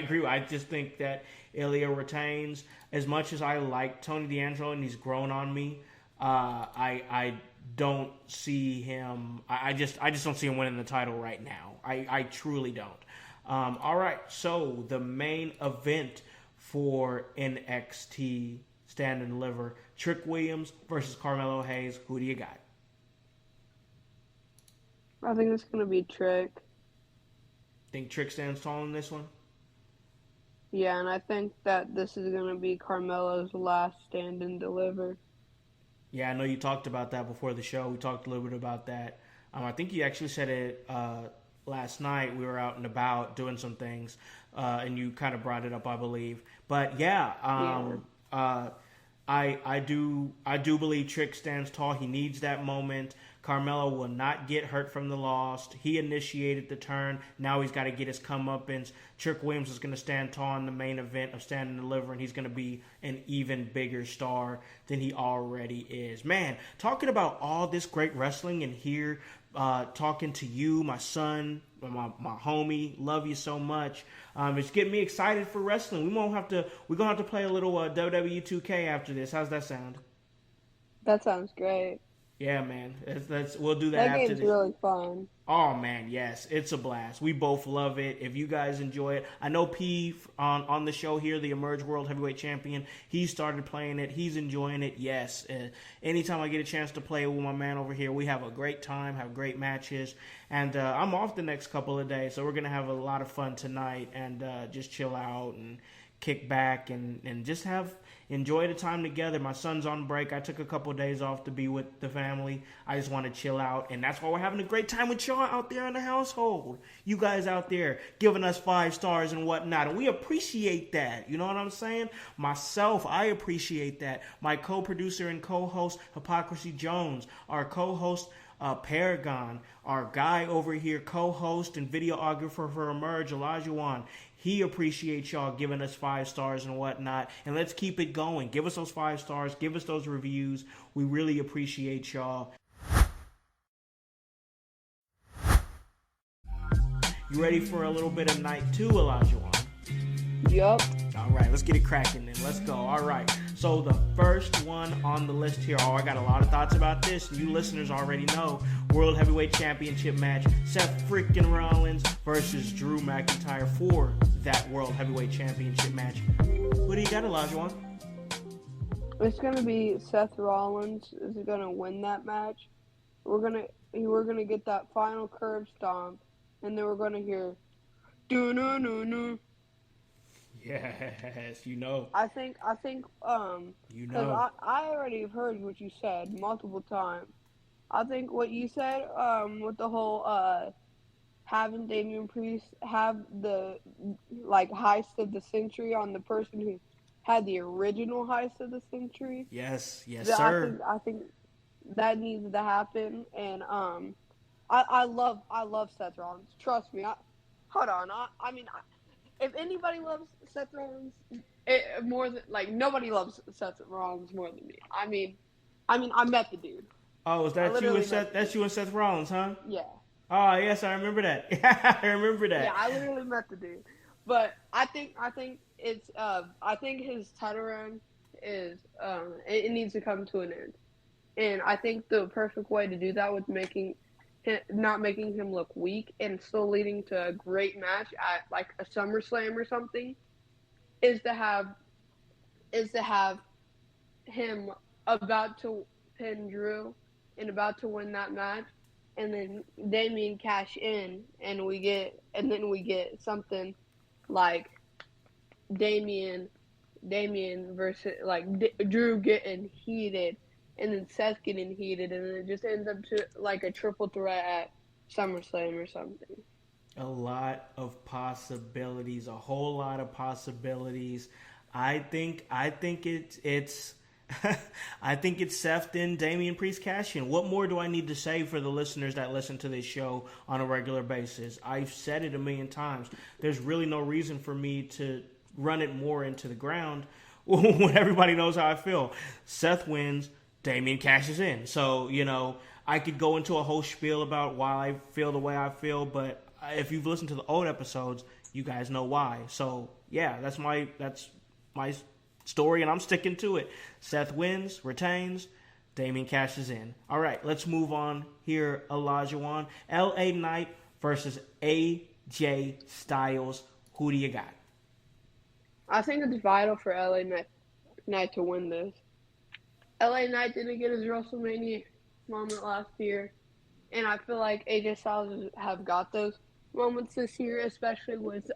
agree. I just think that Ilya retains. As much as I like Tony D'Angelo and he's grown on me, I don't see him. I just don't see him winning the title right now. I truly don't. All right, so the main event for NXT Stand and Deliver, Trick Williams versus Carmelo Hayes. Who do you got? I think it's going to be Trick. Think Trick stands tall in this one? Yeah, and I think that this is going to be Carmelo's last Stand and Deliver. Yeah, I know you talked about that before the show. We talked a little bit about that. I think you actually said it last night. We were out and about doing some things, and you kind of brought it up, I believe. But I do believe Trick stands tall. He needs that moment. Carmelo will not get hurt from the loss. He initiated the turn. Now he's got to get his comeuppance. Trick Williams is going to stand tall in the main event of Stand and Deliver, and he's going to be an even bigger star than he already is. Man, talking about all this great wrestling and here talking to you, my son, my homie, love you so much. It's getting me excited for wrestling. We're gonna have to play a little WWE 2K after this. How's that sound? That sounds great. Yeah, man. We'll do that after this. That game's really fun. Oh, man, yes. It's a blast. We both love it. If you guys enjoy it. I know P on the show here, the Emerge World Heavyweight Champion, he started playing it. He's enjoying it. Yes. Anytime I get a chance to play with my man over here, we have a great time, have great matches. And I'm off the next couple of days, so we're going to have a lot of fun tonight and just chill out and kick back and just have Enjoy the time together. My son's on break. I took a couple of days off to be with the family. I just want to chill out, and that's why we're having a great time with y'all out there in the household. You guys out there giving us 5 stars and whatnot, and we appreciate that. You know what I'm saying? Myself, I appreciate that. My co-producer and co-host, Hypocrisy Jones, our co-host, Paragon, our guy over here, co-host and videographer for Emerge, Alajuwon. He appreciates y'all giving us 5 stars and whatnot. And let's keep it going. Give us those 5 stars. Give us those reviews. We really appreciate y'all. You ready for a little bit of night 2, Alajuwon? Yup. All right, let's get it cracking then. Let's go. All right. So the first one on the list here, I got a lot of thoughts about this. You listeners already know. World Heavyweight Championship match. Seth freaking Rollins versus Drew McIntyre for that World Heavyweight Championship match. What do you got, Alajuwon? It's gonna be Seth Rollins is gonna win that match. We're gonna get that final curb stomp, and then we're gonna hear do no no no. Yes, you know. I think, You because know. I already have heard what you said multiple times. I think what you said, with the whole, having Damian Priest have the, like, heist of the century on the person who had the original heist of the century. Yes, I sir. think that needs to happen, and, I love Seth Rollins. Trust me. If anybody loves Seth Rollins more than, like, nobody loves Seth Rollins more than me. I mean, I met the dude. Oh, is that you and Seth? That's you and Seth Rollins, huh? Yeah. Oh, yes, I remember that. I remember that. Yeah, I literally met the dude. But I think his title run is, it needs to come to an end. And I think the perfect way to do that with not making him look weak and still leading to a great match at, like, a SummerSlam or something is to have him about to pin Drew and about to win that match, and then Damian cash in, and then we get something like Damian versus, like, Drew getting heated, and then Seth getting heated, and then it just ends up to, like, a triple threat at SummerSlam or something. A lot of possibilities, a whole lot of possibilities. I think it's I think it's Seth and Damian Priest cash-in. What more do I need to say for the listeners that listen to this show on a regular basis? I've said it a million times. There's really no reason for me to run it more into the ground when everybody knows how I feel. Seth wins, Damian cashes in. So, you know, I could go into a whole spiel about why I feel the way I feel, but if you've listened to the old episodes, you guys know why. So, yeah, that's my story, and I'm sticking to it. Seth wins, retains, Damian cashes in. All right, let's move on here, Olajuwon. LA Knight versus AJ Styles. Who do you got? I think it's vital for LA Knight to win this. LA Knight didn't get his WrestleMania moment last year, and I feel like AJ Styles have got those moments this year, especially with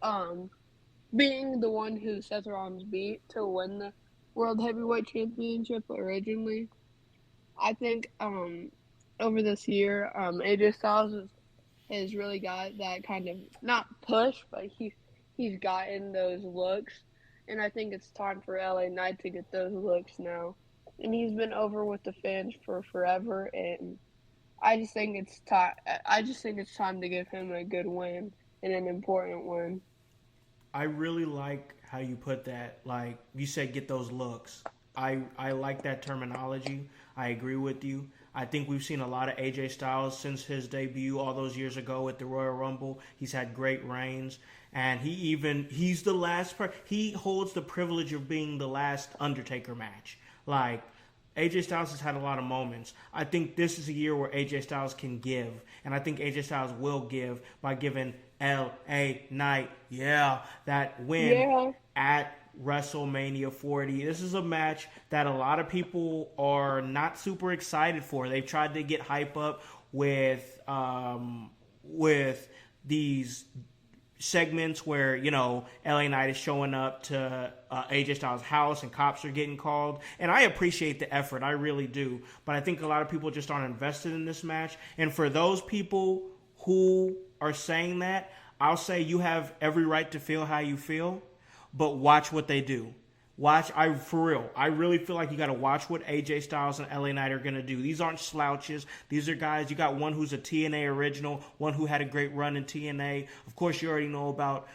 being the one who Seth Rollins beat to win the World Heavyweight Championship originally. I think over this year, AJ Styles has really got that kind of, not push, but he's gotten those looks, and I think it's time for LA Knight to get those looks now. And he's been over with the fans for forever, and I just think it's time to give him a good win and an important win. I really like how you put that. Like you said, get those looks. I like that terminology. I agree with you. I think we've seen a lot of AJ Styles since his debut all those years ago at the Royal Rumble. He's had great reigns, and he's the last he holds the privilege of being the last Undertaker match. Like, AJ Styles has had a lot of moments. I think this is a year where AJ Styles can give, and I think AJ Styles will give by giving LA Knight, that win at WrestleMania 40. This is a match that a lot of people are not super excited for. They've tried to get hype up with these segments where, LA Knight is showing up to AJ Styles' house and cops are getting called. And I appreciate the effort. I really do. But I think a lot of people just aren't invested in this match. And for those people who are saying that, I'll say you have every right to feel how you feel, but watch what they do. For real, I really feel like you got to watch what AJ Styles and LA Knight are going to do. These aren't slouches. These are guys, you got one who's a TNA original, one who had a great run in TNA. Of course, you already know about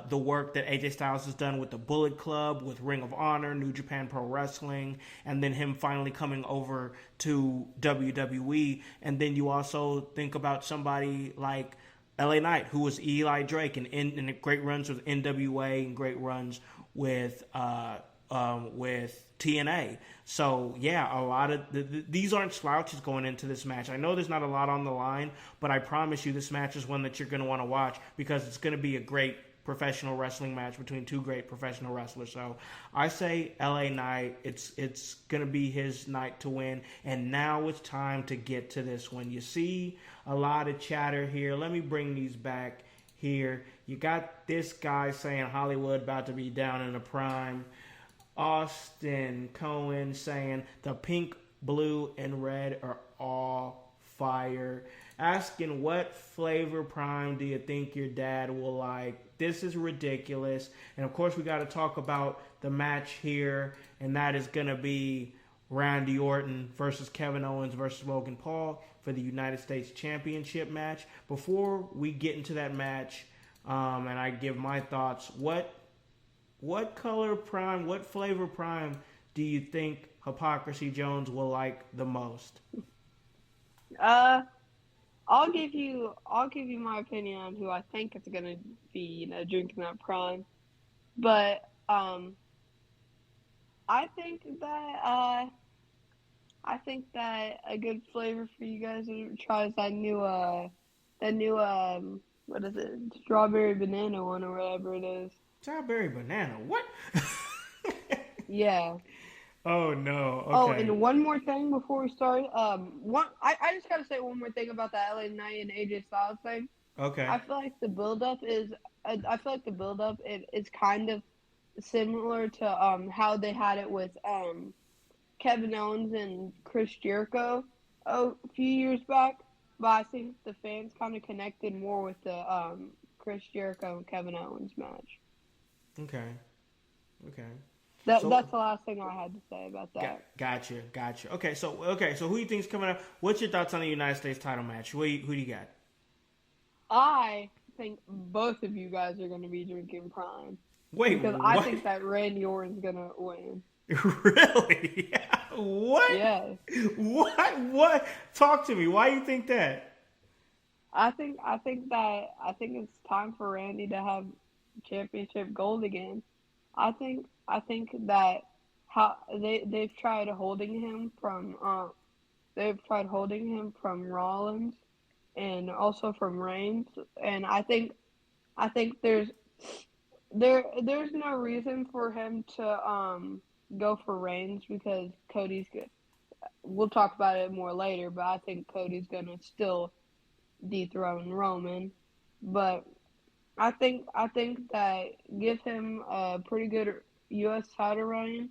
the work that AJ Styles has done with the Bullet Club, with Ring of Honor, New Japan Pro Wrestling, and then him finally coming over to WWE. And then you also think about somebody like LA Knight, who was Eli Drake, and great runs with NWA and great runs with TNA. So yeah, a lot of these aren't slouches going into this match. I know there's not a lot on the line, but I promise you this match is one that you're going to want to watch because it's going to be a great professional wrestling match between two great professional wrestlers. So I say LA Knight, it's going to be his night to win. And now it's time to get to this one. You see a lot of chatter here. Let me bring these back here. You got this guy saying Hollywood about to be down in the prime. Austin Cohen saying the pink, blue, and red are all fire. Asking what flavor prime do you think your dad will like? This is ridiculous. And of course we got to talk about the match here, and that is going to be Randy Orton versus Kevin Owens versus Logan Paul for the United States Championship match. Before we get into that match, and I give my thoughts, what color prime, what flavor prime do you think Hypocrisy Jones will like the most? I'll give you my opinion on who I think is gonna be, drinking that prime. But I think that a good flavor for you guys to try is that new what is it? Strawberry banana one or whatever it is. Strawberry banana. What? Yeah. Oh no. Okay. Oh, and one more thing before we start. I just gotta say one more thing about that LA Knight and AJ Styles thing. Okay. I feel like the build-up is kind of similar to how they had it with Kevin Owens and Chris Jericho a few years back. But I think the fans kind of connected more with the Chris Jericho and Kevin Owens match. Okay. That's the last thing I had to say about that. Gotcha. Okay, so who do you think's coming up? What's your thoughts on the United States title match? Who do you got? I think both of you guys are going to be drinking prime. Wait, because what? I think that Randy Orton's going to win. Really? What? Yes. What? Talk to me. Why do you think that? I think it's time for Randy to have championship gold again. I think that how they've tried holding him from Rollins and also from Reigns, and I think there's no reason for him to go for Reigns because Cody's good. We'll talk about it more later, but I think Cody's gonna still dethrone Roman, but I think that give him a pretty good U.S. title run,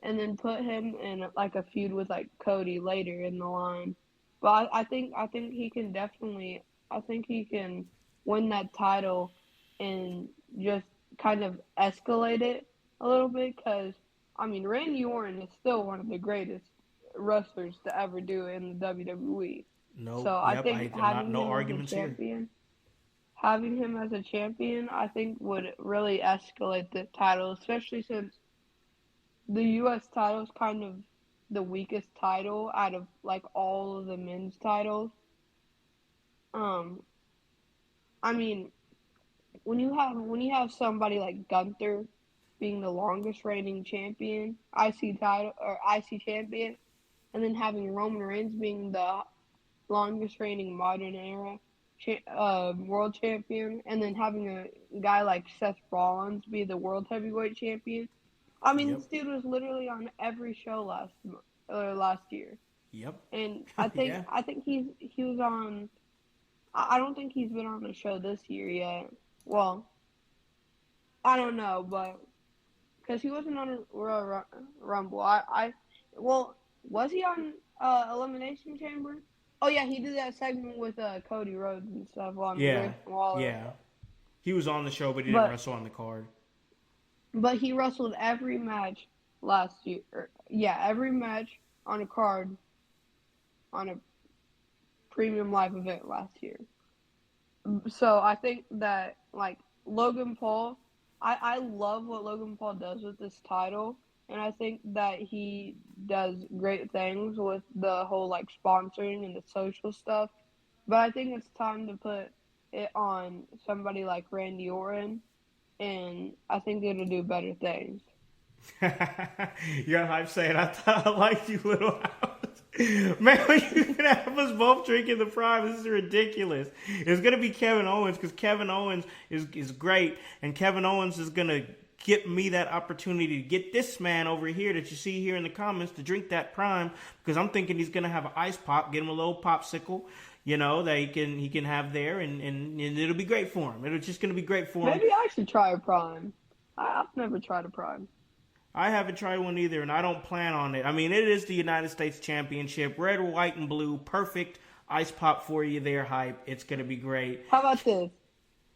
and then put him in like a feud with like Cody later in the line. But I think he can definitely. I think he can win that title and just kind of escalate it a little bit because Randy Orton is still one of the greatest wrestlers to ever do it in the WWE. No, so I think having no him arguments as a champion. Having him as a champion, I think, would really escalate the title, especially since the U.S. title is kind of the weakest title out of like all of the men's titles. When you have somebody like Gunther being the longest reigning champion, IC champion, and then having Roman Reigns being the longest reigning modern era world champion, and then having a guy like Seth Rollins be the world heavyweight champion. This dude was literally on every show last year. Yep. And I think he was on. I don't think he's been on a show this year yet. Well, I don't know, but because he wasn't on a Royal Rumble. Well, was he on Elimination Chamber? Oh yeah, he did that segment with Cody Rhodes and stuff on Yeah, Grayson Waller. yeah. He was on the show, but he didn't But wrestle on the card. he wrestled every match last year. Yeah, every match on a card on a premium live event last year. So I think that like Logan Paul, I love what Logan Paul does with this title, and I think that he does great things with the whole like sponsoring and the social stuff. But I think it's time to put it on somebody like Randy Orton, and I think it'll do better things. You're hype saying I thought I liked you, little house. Man, you're gonna have us both drinking the prime. This is ridiculous. It's gonna be Kevin Owens because Kevin Owens is great, and Kevin Owens is gonna get me that opportunity to get this man over here that you see here in the comments to drink that prime because I'm thinking he's gonna have an ice pop, get him a little popsicle, you know, that he can have there, and it'll be great for him. It's just gonna be great for him. Maybe I should try a prime. I've never tried a prime. I haven't tried one either, and I don't plan on it. I mean, it is the United States Championship. Red, white, and blue. Perfect ice pop for you there, hype. It's going to be great. How about this?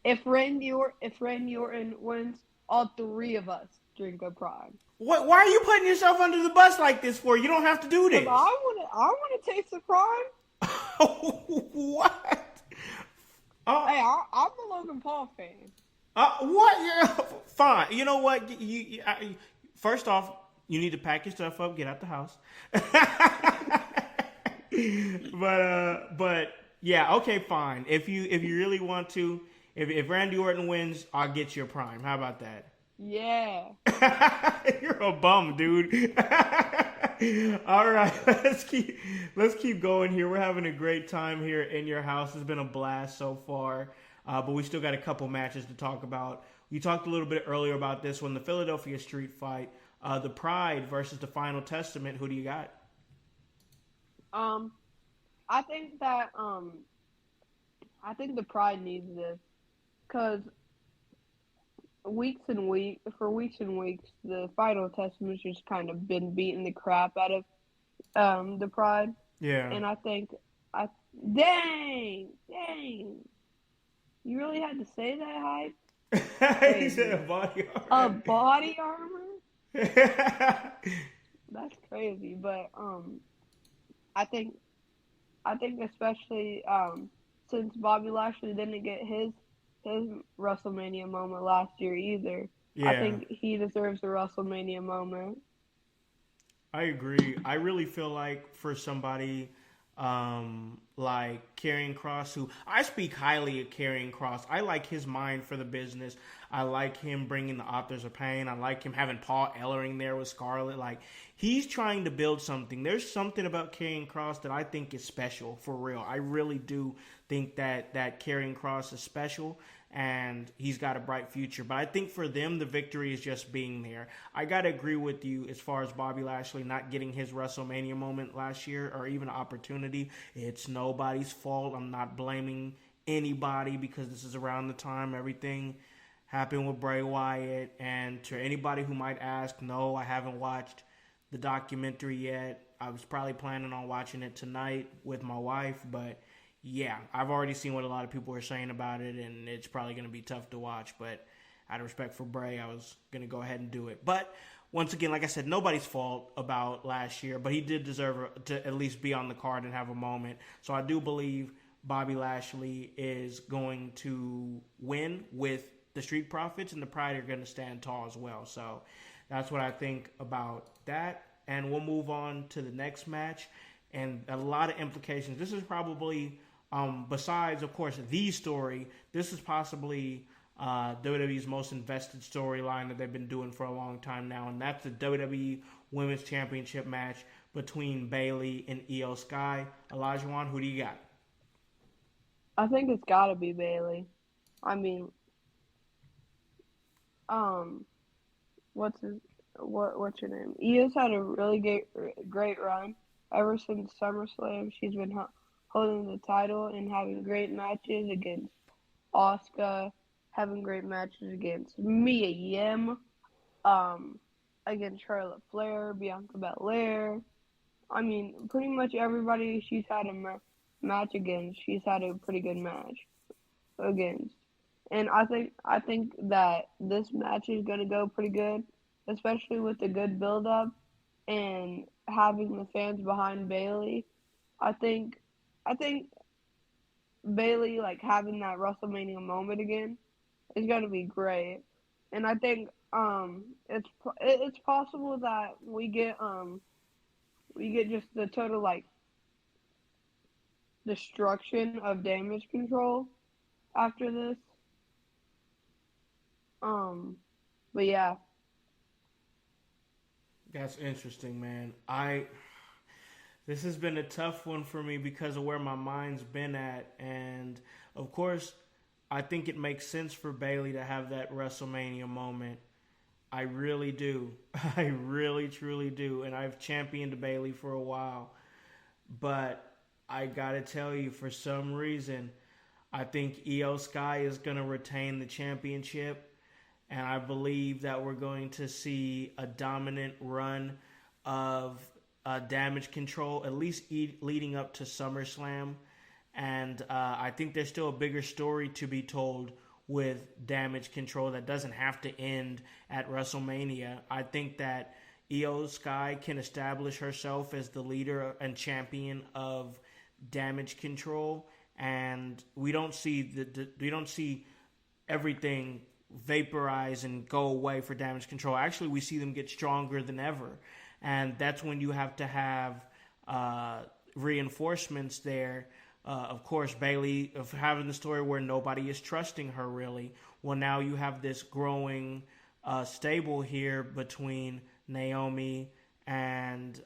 If Randy Orton wins, all three of us drink a prime. What? Why are you putting yourself under the bus like this for? You don't have to do this. I want to taste the prime. What? Hey, I'm a Logan Paul fan. What? Yeah, fine. You know what? First off, you need to pack your stuff up, get out the house. but yeah, okay, fine. If you really want to, if Randy Orton wins, I'll get you a prime. How about that? Yeah. You're a bum, dude. All right, let's keep going here. We're having a great time here in your house. It's been a blast so far, but we still got a couple matches to talk about. We talked a little bit earlier about this one, the Philadelphia Street Fight, the Pride versus the Final Testament. Who do you got? I think that I think the Pride needs this because weeks and weeks, the Final Testament's just kind of been beating the crap out of the Pride. Yeah. And I think dang, you really had to say that, hype. He said a body armor. A body armor? That's crazy, but I think especially since Bobby Lashley didn't get his WrestleMania moment last year either. Yeah. I think he deserves a WrestleMania moment. I agree. I really feel like for somebody like Karrion Kross, who I speak highly of Karrion Kross. I like his mind for the business. I like him bringing the Authors of Pain. I like him having Paul Ellering there with Scarlett. Like, he's trying to build something. There's something about Karrion Kross that I think is special, for real. I really do think that Karrion Kross is special, and he's got a bright future. But I think for them, the victory is just being there. I got to agree with you as far as Bobby Lashley not getting his WrestleMania moment last year or even an opportunity. It's nobody's fault. I'm not blaming anybody because this is around the time everything happened with Bray Wyatt. And to anybody who might ask, no, I haven't watched the documentary yet. I was probably planning on watching it tonight with my wife, but yeah, I've already seen what a lot of people are saying about it, and it's probably going to be tough to watch, but out of respect for Bray, I was going to go ahead and do it. But once again, like I said, nobody's fault about last year, but he did deserve to at least be on the card and have a moment. So I do believe Bobby Lashley is going to win with the Street Profits, and the Pride are going to stand tall as well. So that's what I think about that. And we'll move on to the next match, and a lot of implications. This is probably, besides, of course, the story, this is possibly WWE's most invested storyline that they've been doing for a long time now, and that's the WWE Women's Championship match between Bayley and Io Sky. Alajuwon, who do you got? I think it's got to be Bayley. I mean, what's your name? Io's had a really great run ever since SummerSlam. She's been holding the title and having great matches against Asuka, having great matches against Mia Yim, um, against Charlotte Flair, Bianca Belair. I mean, pretty much everybody she's had a match against, she's had a pretty good match against. And I think that this match is gonna go pretty good, especially with the good build up and having the fans behind Bayley. I think I think Bayley like having that WrestleMania moment again is gonna be great. And I think it's possible that we get just the total like destruction of Damage Control after this. Um, but yeah, That's interesting, man. This has been a tough one for me because of where my mind's been at, and of course, I think it makes sense for Bayley to have that WrestleMania moment. I really do. I really truly do, and I've championed Bayley for a while, but I gotta tell you, for some reason, I think Io Sky is gonna retain the championship, and I believe that we're going to see a dominant run of Damage Control, at least leading up to SummerSlam. And I think there's still a bigger story to be told with Damage Control that doesn't have to end at WrestleMania. I think that Io Sky can establish herself as the leader and champion of Damage Control, and we don't see everything vaporize and go away for Damage Control. Actually, we see them get stronger than ever, and that's when you have to have reinforcements there. Of course, Bayley of having the story where nobody is trusting her really. Well, now you have this growing stable here between Naomi and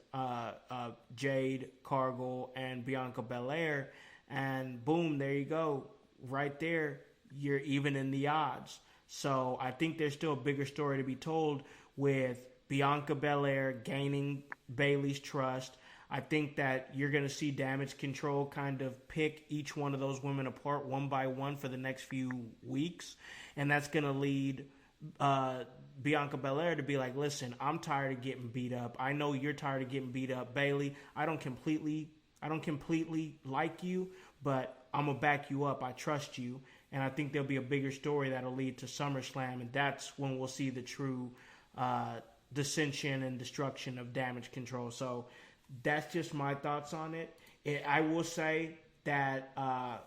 Jade Cargill and Bianca Belair, and boom, there you go. Right there, you're even in the odds. So I think there's still a bigger story to be told with Bianca Belair gaining Bayley's trust. I think that you're going to see Damage Control kind of pick each one of those women apart one by one for the next few weeks. And that's going to lead Bianca Belair to be like, listen, I'm tired of getting beat up. I know you're tired of getting beat up, Bayley. I don't completely like you, but I'm going to back you up. I trust you. And I think there'll be a bigger story that'll lead to SummerSlam. And that's when we'll see the true dissension and destruction of Damage Control. So that's just my thoughts on it. I will say that I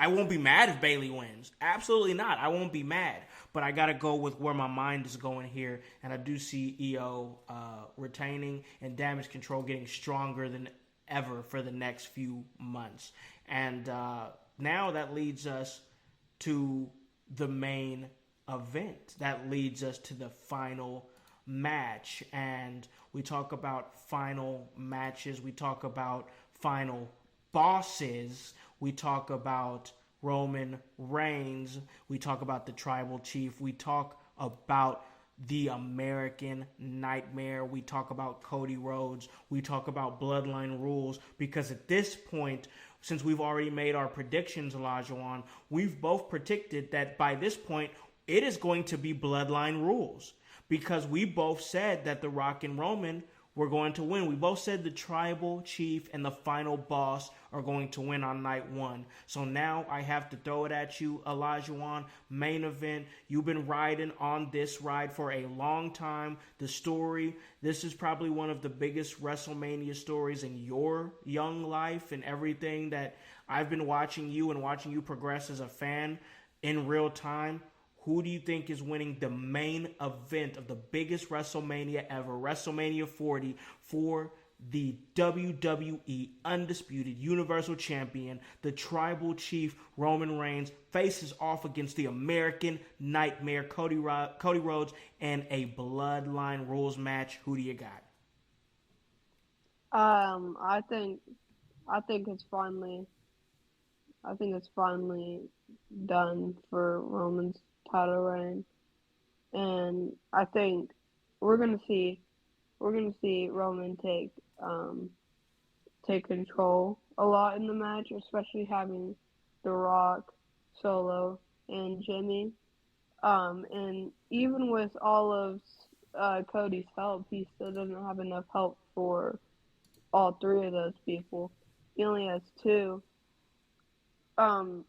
won't be mad if Bayley wins. Absolutely not. I won't be mad. But I got to go with where my mind is going here. And I do see Io retaining and Damage Control getting stronger than ever for the next few months. And now that leads us to the main event. That leads us to the final match. And we talk about final matches. We talk about final bosses. We talk about Roman Reigns. We talk about the Tribal Chief. We talk about the American Nightmare. We talk about Cody Rhodes. We talk about Bloodline Rules, because at this point, since we've already made our predictions, Alajuwon, we've both predicted that by this point, it is going to be Bloodline Rules, because we both said that The Rock and Roman were going to win. We both said the Tribal Chief and the final boss are going to win on night one. So now I have to throw it at you, Alajuwon. Main event. You've been riding on this ride for a long time. The story, this is probably one of the biggest WrestleMania stories in your young life, and everything that I've been watching you and watching you progress as a fan in real time. Who do you think is winning the main event of the biggest WrestleMania ever, WrestleMania 40, for the WWE Undisputed Universal Champion? The Tribal Chief Roman Reigns faces off against the American Nightmare Cody Rhodes in a Bloodline Rules match. Who do you got? I think it's finally done for Roman's title reign, and I think we're gonna see Roman take control a lot in the match, especially having The Rock Solo and Jimmy. And even with all of Cody's help, he still doesn't have enough help for all three of those people. He only has two. Um,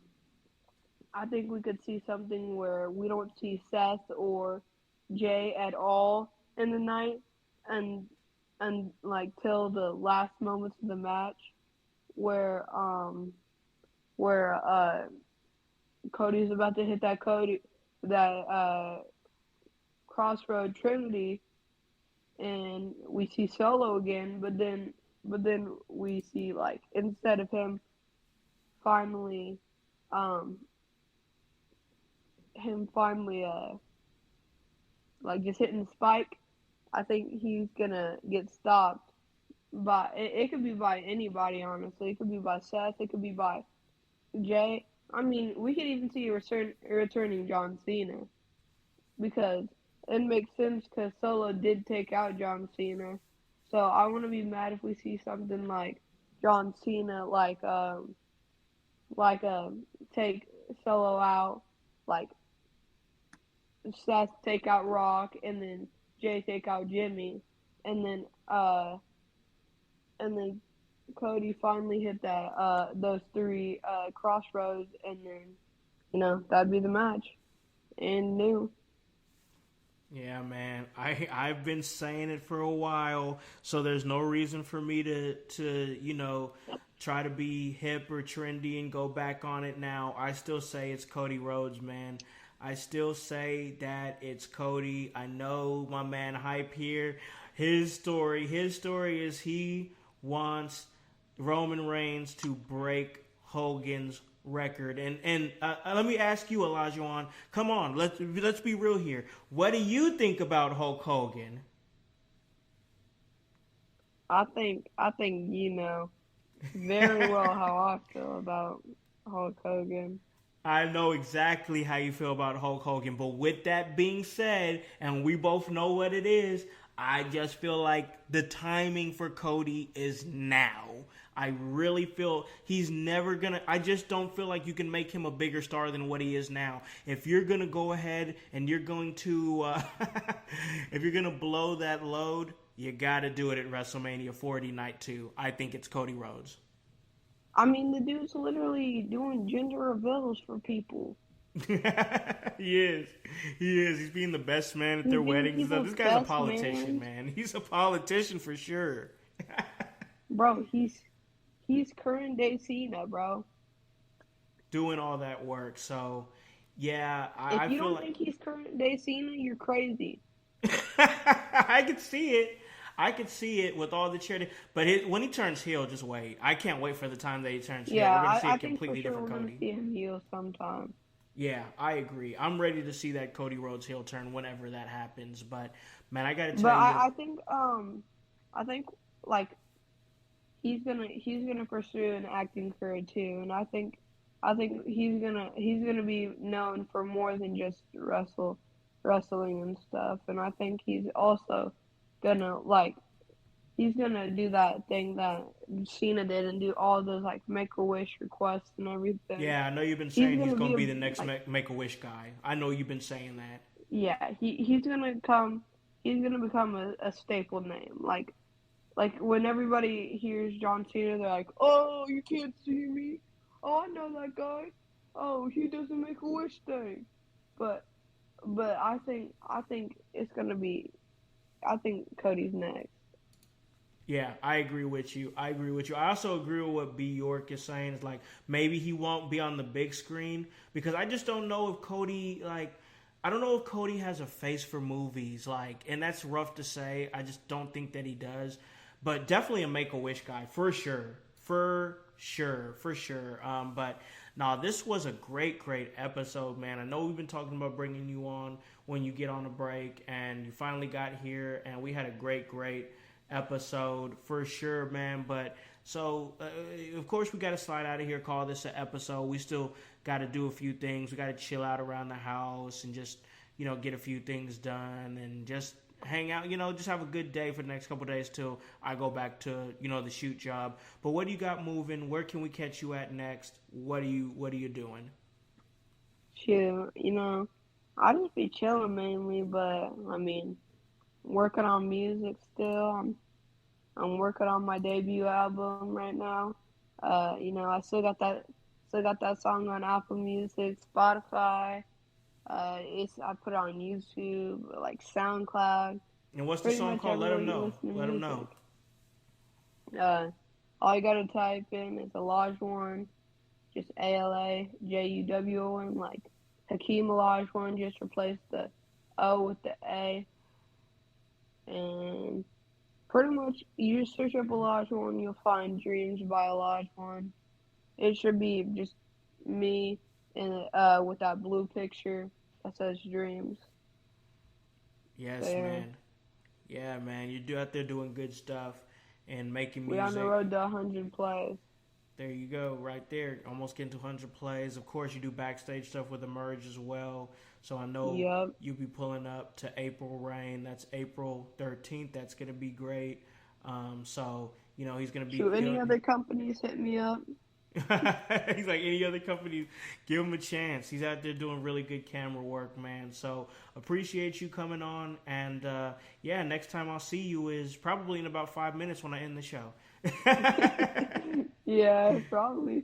I think we could see something where we don't see Seth or Jay at all in the night, and like till the last moments of the match, where Cody's about to hit that crossroad Trinity, and we see Solo again, but then we see, like, instead of him finally um like just hitting the spike, I think he's gonna get stopped by it could be by anybody, honestly. It could be by Seth, it could be by Jay. I mean, we could even see a returning John Cena, because it makes sense because Solo did take out John Cena. So I want to be mad if we see something like John Cena, take Solo out, like Seth take out Rock, and then Jay take out Jimmy, and then Cody finally hit those three crossroads, and then that'd be the match. And new. Yeah, man. I've been saying it for a while, so there's no reason for me to try to be hip or trendy and go back on it now. I still say it's Cody Rhodes, man. I still say that it's Cody. I know my man Hype here. His story is he wants Roman Reigns to break Hogan's record. And let me ask you, Alajuwon. Come on, let's be real here. What do you think about Hulk Hogan? I think you know very well how I feel about Hulk Hogan. I know exactly how you feel about Hulk Hogan, but with that being said, and we both know what it is, I just feel like the timing for Cody is now. I really feel he's never gonna. I just don't feel like you can make him a bigger star than what he is now. If you're gonna go ahead and you're going to, if you're gonna blow that load, you gotta do it at WrestleMania 40 Night 2. I think it's Cody Rhodes. I mean, the dude's literally doing gender reveals for people. He is. He's being the best man at their weddings. This guy's a politician, man. He's a politician for sure. Bro, he's current day Cena, bro. Doing all that work. So, yeah, I feel don't think he's current day Cena, you're crazy. I could see it. I could see it with all the charity, but when he turns heel, just wait. I can't wait for the time that he turns heel. We're going to see a completely different Cody. We're going to see him heel sometime. Yeah, I agree. I'm ready to see that Cody Rhodes heel turn whenever that happens. But man, I got to tell you. But I think like he's gonna pursue an acting career too, and I think he's gonna be known for more than just wrestling and stuff. And I think he's also gonna do that thing that Cena did and do all those like Make-A-Wish requests and everything. Yeah, I know you've been saying he's gonna be the next Make-A-Wish guy. I know you've been saying that. Yeah, he's gonna become a staple name. Like when everybody hears John Cena, they're like, "Oh, you can't see me. Oh, I know that guy. Oh, he does a Make-A-Wish thing." But I think it's gonna be. I think Cody's next. Yeah, I agree with you. I also agree with what B. York is saying. It's like maybe he won't be on the big screen because I just don't know if Cody I don't know if Cody has a face for movies, and that's rough to say. I just don't think that he does. But definitely a Make-A-Wish guy, for sure. But no, this was a great episode, man. I know we've been talking about bringing you on when you get on a break, and you finally got here, and we had a great episode for sure, man. But so, of course, we got to slide out of here, call this an episode. We still got to do a few things. We got to chill out around the house and just, get a few things done and just hang out, just have a good day for the next couple of days till I go back to, the shoot job. But what do you got moving? Where can we catch you at next? What are you doing? Shoot, I just be chilling mainly, but I mean, working on music still. I'm working on my debut album right now. I still got that song on Apple Music, Spotify. I put it on YouTube, like SoundCloud, And what's the pretty song much called? Let them everywhere you know. listen to Let them know. music. Uh, all you gotta type in is Alajuwon, just Alajuwon, like Hakeem Olajuwon. Just replace the O with the A, and pretty much you just search up Olajuwon, you'll find Dreams by Olajuwon. It should be just me and with that blue picture that says Dreams. Yes, There. man. Yeah, man. You're out there doing good stuff and making We on the music. road to 100 plays. There you go, right there. Almost getting to 100 plays. Of course, you do backstage stuff with Emerge as well. So I know Yep. you'll be pulling up to April Rain. That's April 13th. That's going to be great. So, he's going to be... Shoot, any other companies hit me up. He's like any other company, give him a chance. He's out there doing really good camera work, man. So appreciate you coming on. And next time I'll see you is probably in about 5 minutes when I end the show. Yeah, probably.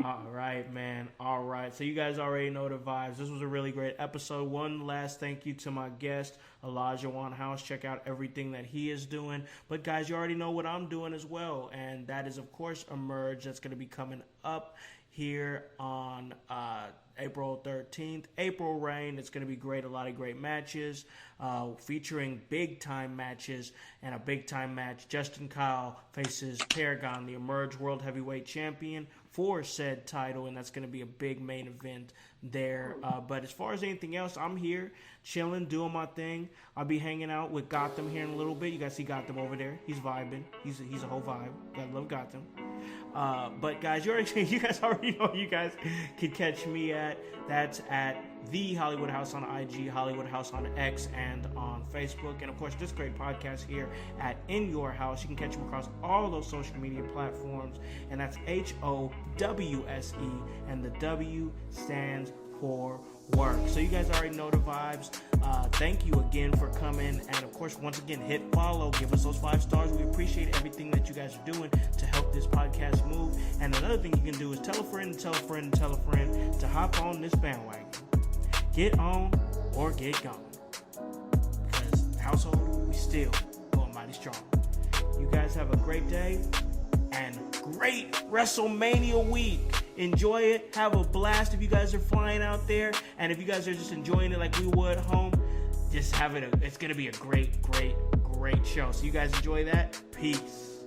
All right, man. All right. So you guys already know the vibes. This was a really great episode. One last thank you to my guest, Alajuwon Howse. Check out everything that he is doing. But guys, you already know what I'm doing as well. And that is, of course, Emerge. That's going to be coming up here on April 13th. April Rain. It's going to be great. A lot of great matches featuring big-time matches. And a big-time match, Justin Kyle faces Paragon, the Emerge World Heavyweight Champion, for said title, and that's going to be a big main event there. But as far as anything else, I'm here chilling, doing my thing. I'll be hanging out with Gotham here in a little bit. You guys see Gotham over there. He's vibing. He's a whole vibe. Gotta love Gotham. But guys, you guys already know you guys can catch me at. That's at The Hollywood Howse on IG, Hollywood Howse on X, and on Facebook. And of course, this great podcast here at In Your House. You can catch them across all those social media platforms. And that's HOWSE, and the W stands for work. So you guys already know the vibes. Thank you again for coming. And of course, once again, hit follow. Give us those 5 stars. We appreciate everything that you guys are doing to help this podcast move. And another thing you can do is tell a friend, tell a friend, tell a friend to hop on this bandwagon. Get on or get gone. Because household, we still going mighty strong. You guys have a great day and great Wrestlemania week. Enjoy it. Have a blast if you guys are flying out there. And if you guys are just enjoying it like we would home, just have it. It's going to be a great, great, great show. So you guys enjoy that. Peace.